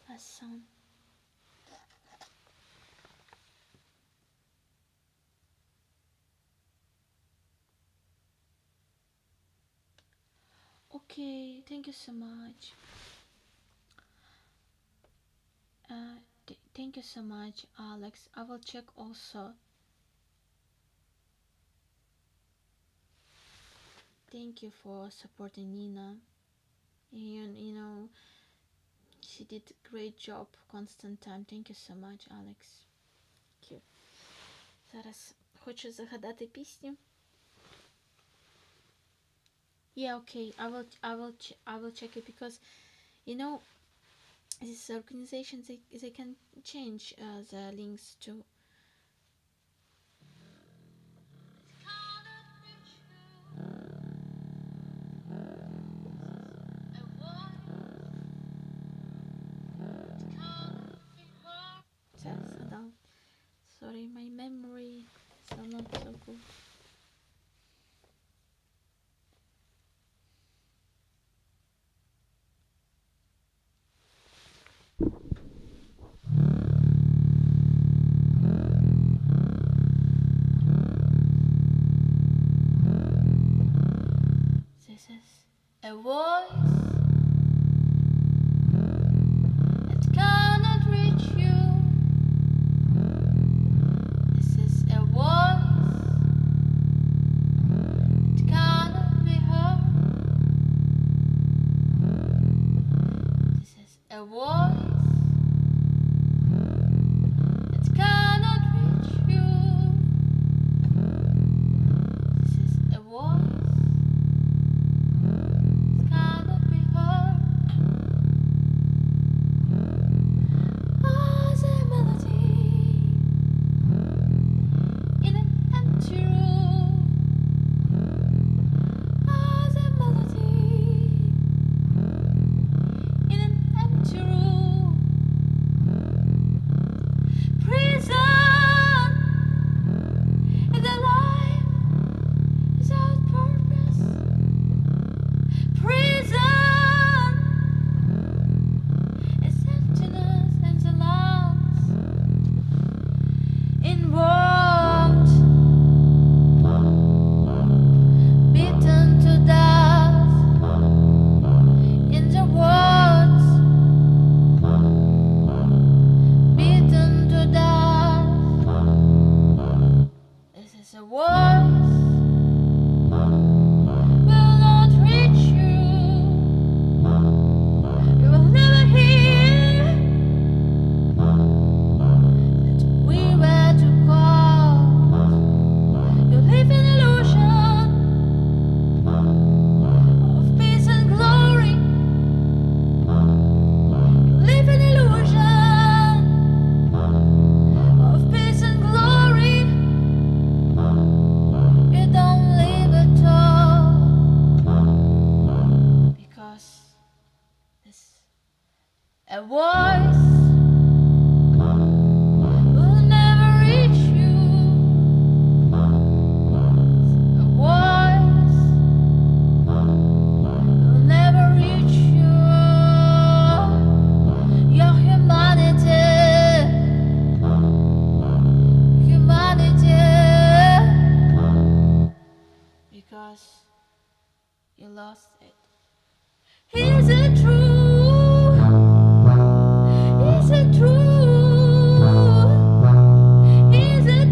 Last song. Okay, thank you so much. Thank you so much, Alex. I will check also. Thank you for supporting Nina. You know, she did a great job, constant time. Thank you so much, Alex. Thank you. Зараз хочу загадати пісню. Yeah, okay. I will check it because, you know, this organization they can change the links to. Sorry, my memory is not so good. This is a voice that cannot reach you. This is a voice that cannot be heard. This is a voice that cannot reach you. This is a voice that cannot be heard. As a melody in an empty room. As a melody in an empty room. Prison is a life without purpose. Prison is emptiness in the lungs. In warmth, beaten to death. In the words, beaten to death. This is a voice will not reach you. You will never hear that we were too cold. You live in illusion of peace and glory. You live in illusion of peace and glory. You don't live at all because this a voice will never reach you. A voice will never reach you. Your humanity, because you lost it. Is it true? Is it true? Is it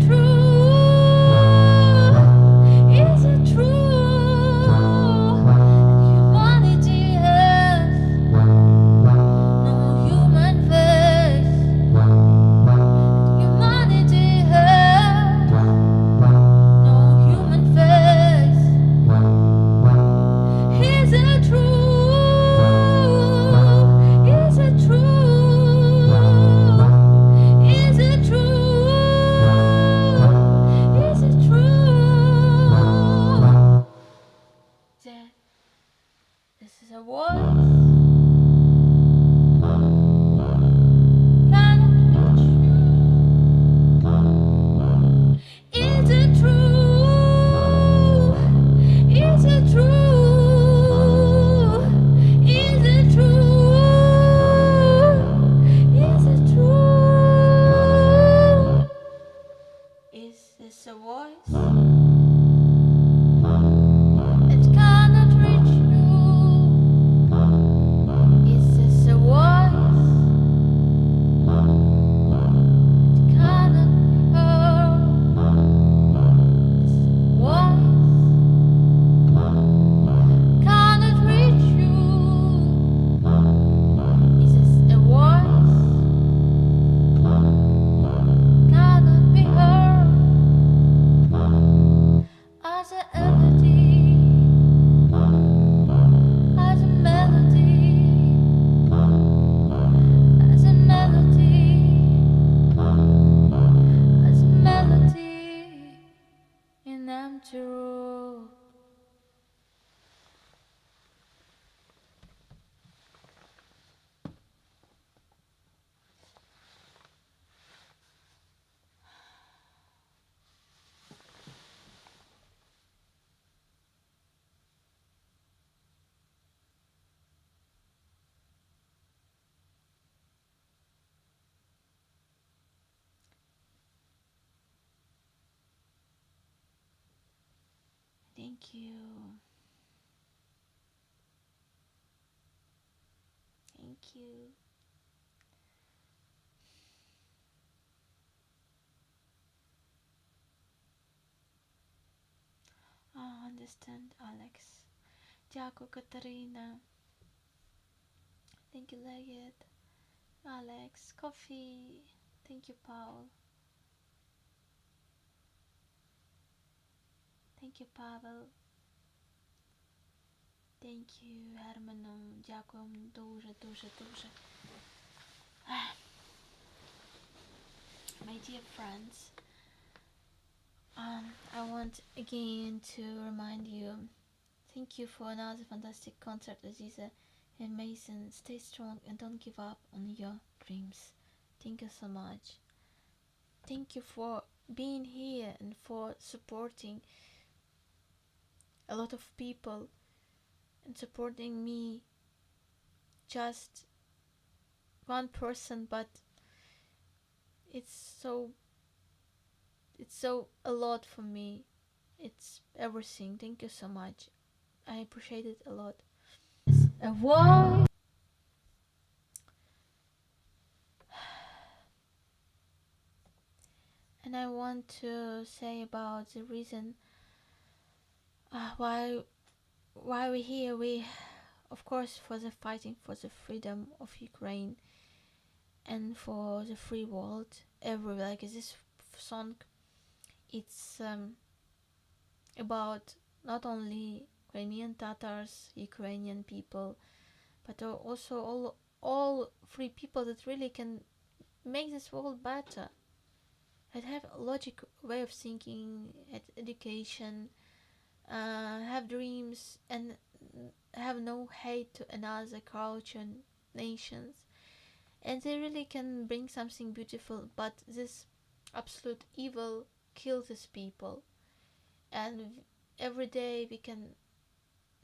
Thank you. Thank you. I understand, Alex. Дякую, Катерина. Thank you, Leggett. Alex, coffee. Thank you, Paul. Thank you, Pavel. Thank you, Hermano. Дякую вам дуже. My dear friends, I want again to remind you, thank you for another fantastic concert, Aziza and Mason. Stay strong and don't give up on your dreams. Thank you so much. Thank you for being here and for supporting a lot of people and supporting me. Just one person, but it's so a lot for me. It's everything. Thank you so much. I appreciate it a lot. A war. And I want to say about the reason why we're here. We, of course, for the fighting for the freedom of Ukraine and for the free world. Everywhere, like this song, it's about not only Crimean Tatars, Ukrainian people, but also all free people that really can make this world better. That have a logic way of thinking, education, have dreams, and have no hate to another culture, nations, and they really can bring something beautiful. But this absolute evil kills these people, and every day we can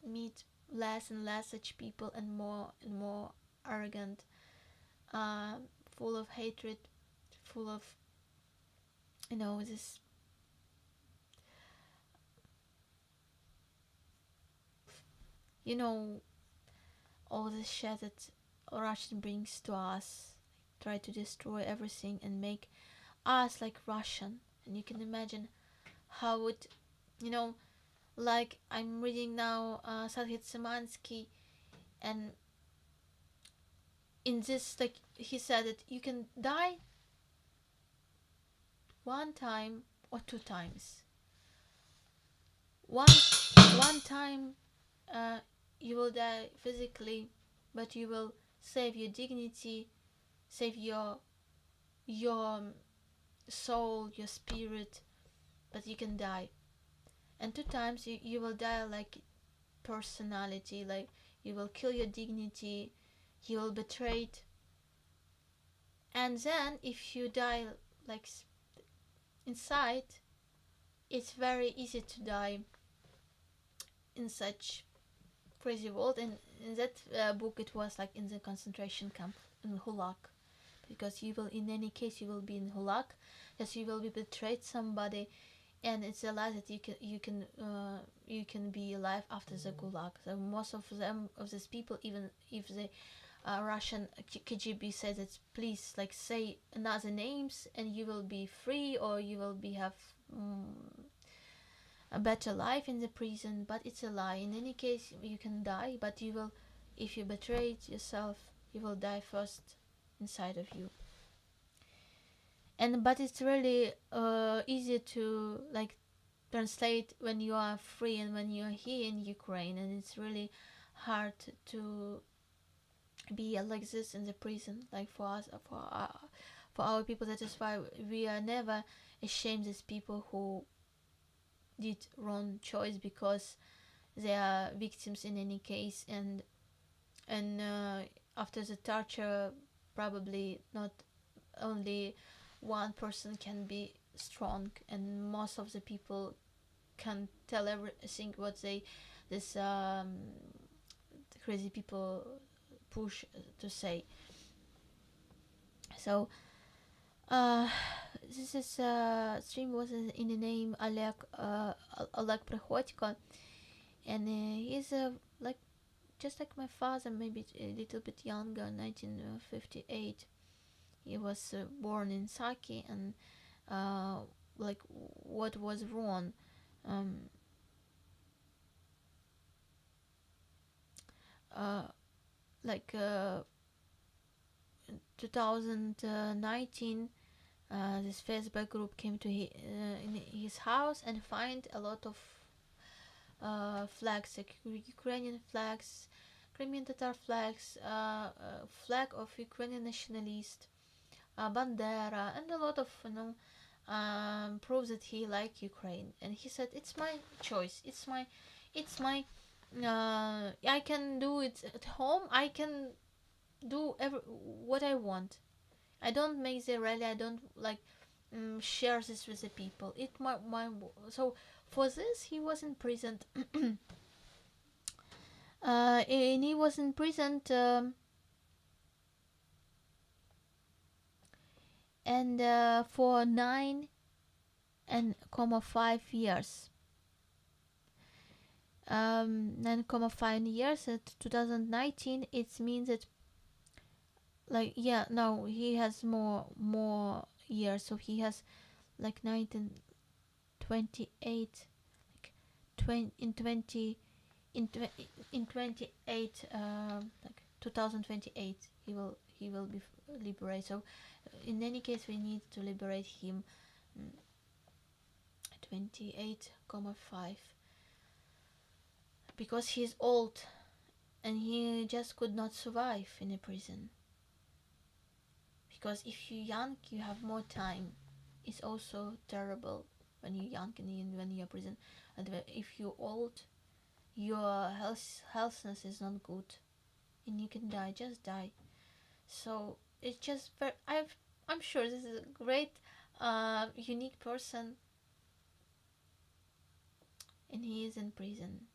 meet less and less such people, and more arrogant, full of hatred, full of this all the shit that Russia brings to us, try to destroy everything and make us like Russian. And you can imagine how would like I'm reading now Sadhit Szymanski, and in this, like, he said that you can die one time or two times. One time you will die physically, but you will save your dignity, save your soul, your spirit, but you can die. And two times you will die like personality, like you will kill your dignity, you will betray it. And then if you die like inside, it's very easy to die in such crazy world. And in that book, it was like in the concentration camp in Hulag, because you will, in any case, you will be in Hulag, because you will be betrayed somebody, and it's a lie that you can be alive after the Gulag. So most of these people, even if the Russian KGB says that, please, like, say another names and you will be free, or you will have a better life in the prison. But it's a lie. In any case, you can die, but you will, if you betray yourself, you will die first inside of you. But it's really easy to like translate when you are free and when you are here in Ukraine, and it's really hard to be like this in the prison, like for us, for our people. That is why we are never ashamed as people who did wrong choice, because they are victims in any case. And after the torture, probably not only one person can be strong, and most of the people can tell everything what this crazy people push to say. So this is stream was in the name Oleg Prikhodko, and he's like just like my father, maybe a little bit younger, 1958. He was born in Saki, and uh, like what was wrong, um, uh, like 2019, this Facebook group came to in his house and find a lot of flags, like Ukrainian flags, Crimean Tatar flags, flag of Ukrainian nationalist, Bandera, and a lot of proves that he liked Ukraine. And he said, "It's my choice. It's my. I can do it at home. I can do what I want. I don't make the rally. I don't like share this with the people. It my so for this he was imprisoned." And he was imprisoned and for 9.5 years. 9.5 years at 2019. It means that, like, yeah, no, he has more years, so he has like 1928, like 20 in 20 in 28, like 2028 he will be liberated. So in any case we need to liberate him. 28.5, because he's old and he just could not survive in a prison. Because if you're young you have more time. It's also terrible when you're young and when you're in prison. And if you're old, your healthness is not good and you can die, just die. So it's just very, I'm sure this is a great unique person, and he is in prison.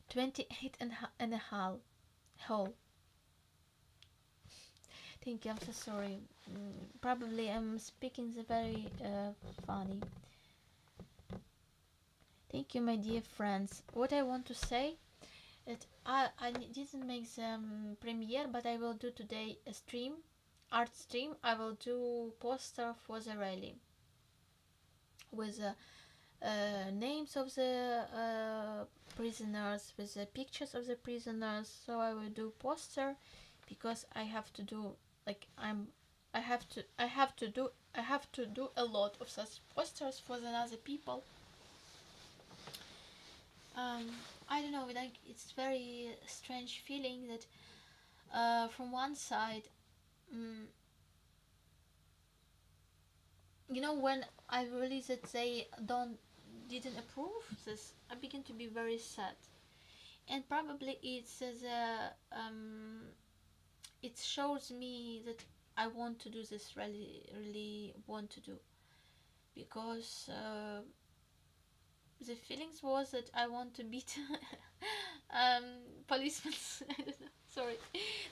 28 and a half whole. Thank you, I'm so sorry. Probably I'm speaking the very funny. Thank you, my dear friends. What I want to say that I didn't make the premiere, but I will do today a stream, art stream. I will do poster for the rally with names of the prisoners, with the pictures of the prisoners. So I will do poster because I have to do, like, I have to do a lot of such posters for the other people. I don't know, like, it's very strange feeling that from one side, when I realized that they didn't approve this, I begin to be very sad. And probably it shows me that I want to do this, really really want to do, because the feelings was that I want to beat policemen. I don't know, sorry.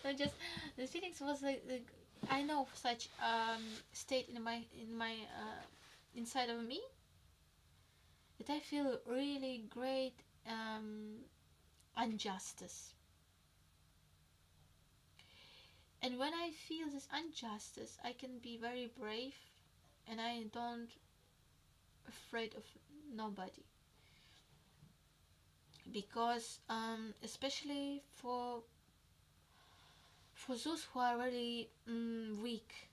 No, just the feelings was like I know such state in my inside of me, that I feel really great injustice. And when I feel this injustice, I can be very brave, and I don't afraid of nobody. Because especially for those who are really weak.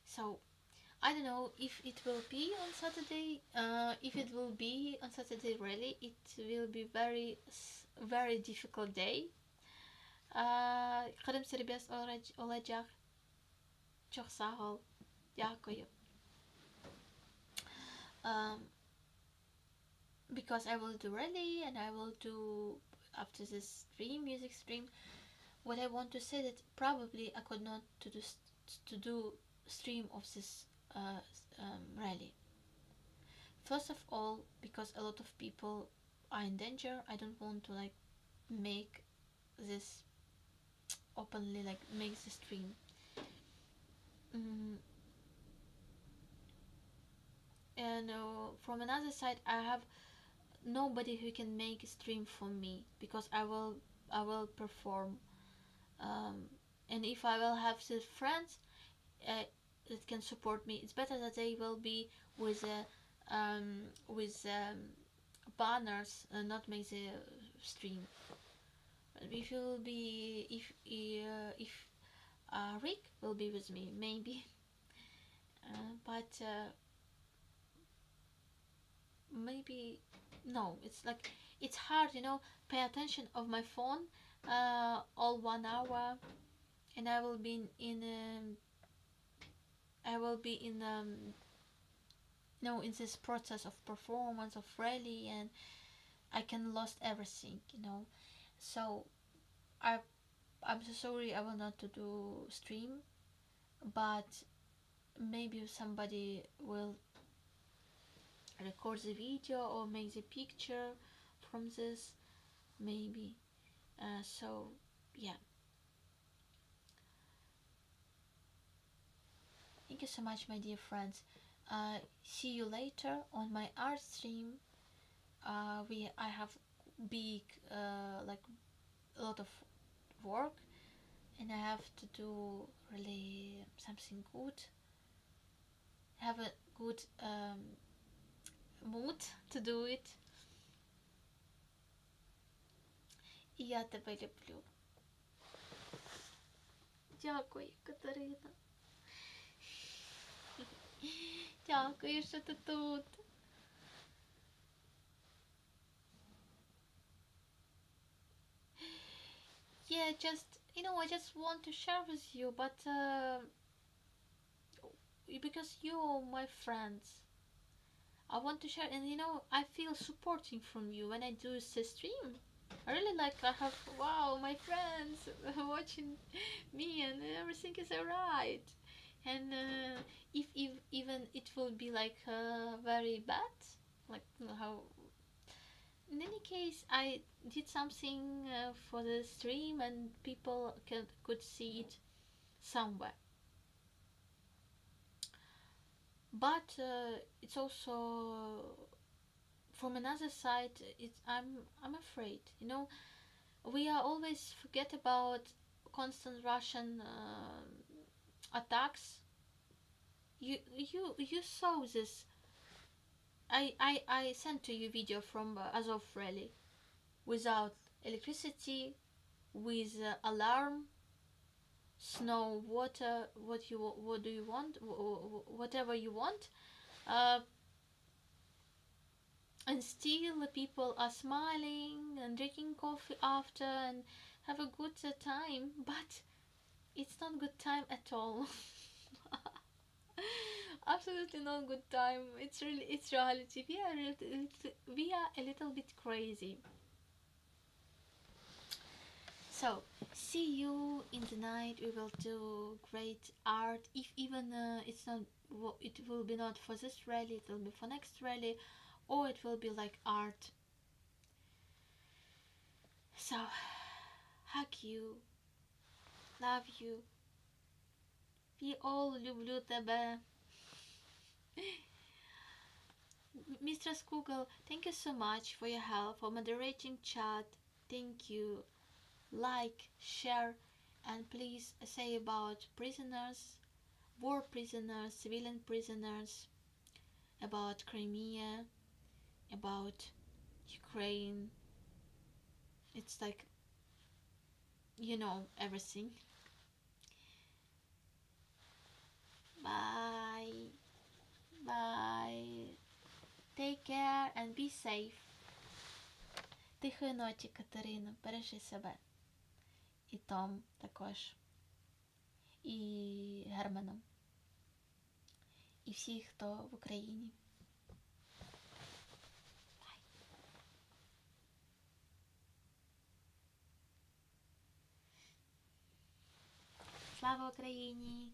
So I don't know if it will be on Saturday. If it will be on Saturday, really, it will be very difficult day. Kadem serbest olacak. Çok sağ ol. Дякую. Because I will do rally, and I will do, after this music stream, what I want to say, that probably I could not to do stream of this rally. First of all, because a lot of people are in danger. I don't want to, like, make this openly, like make the stream. mm, and from another side, I have nobody who can make a stream for me, because I will perform, um, and if I will have the friends uh, that can support me, it's better that they will be with banners, not make the stream. But if you will be, if Rick will be with me, maybe. But maybe no. It's like it's hard, Pay attention of my phone all 1 hour, and I will be in in this process of performance of rally, and I can lost everything. So I I'm so sorry, I will not to do stream, but maybe somebody will record the video or make the picture from this, maybe. So yeah, thank you so much, my dear friends. See you later on my art stream. I have big like a lot of work, and I have to do really something good. Have a good mood to do it. І я тебе люблю. Дякую, Катерина. Дякую, що ти тут. Yeah, I just want to share with you, but because you're my friends, I want to share, and I feel supporting from you when I do the stream. I really like, I have, wow, my friends watching me, and everything is alright. And if even it will be like very bad, like how. In any case, I did something for the stream, and people could see it somewhere. But it's also from another side. I'm afraid. We are always forget about constant Russian attacks. You saw this. I sent to you video from Azov rally, without electricity, with alarm, snow, water, what do you want, whatever you want, uh, and still the people are smiling and drinking coffee after and have a good time, but it's not good time at all. Absolutely not good time. It's reality. We are a little bit crazy. So see you in the night. We will do great art. If even it's not, it will be not for this rally. It will be for next rally, or it will be like art. So hug you, love you. We all люблю тебе. Mistress Google, thank you so much for your help, for moderating chat. Thank you. Like, share, and please say about prisoners, war prisoners, civilian prisoners, about Crimea, about Ukraine. It's like, everything. Bye. Bye. Take care and be safe. Тихої ночі, Катерино. Бережи себе. І Том також. І Германом. І всі, хто в Україні. Бай. Слава Україні!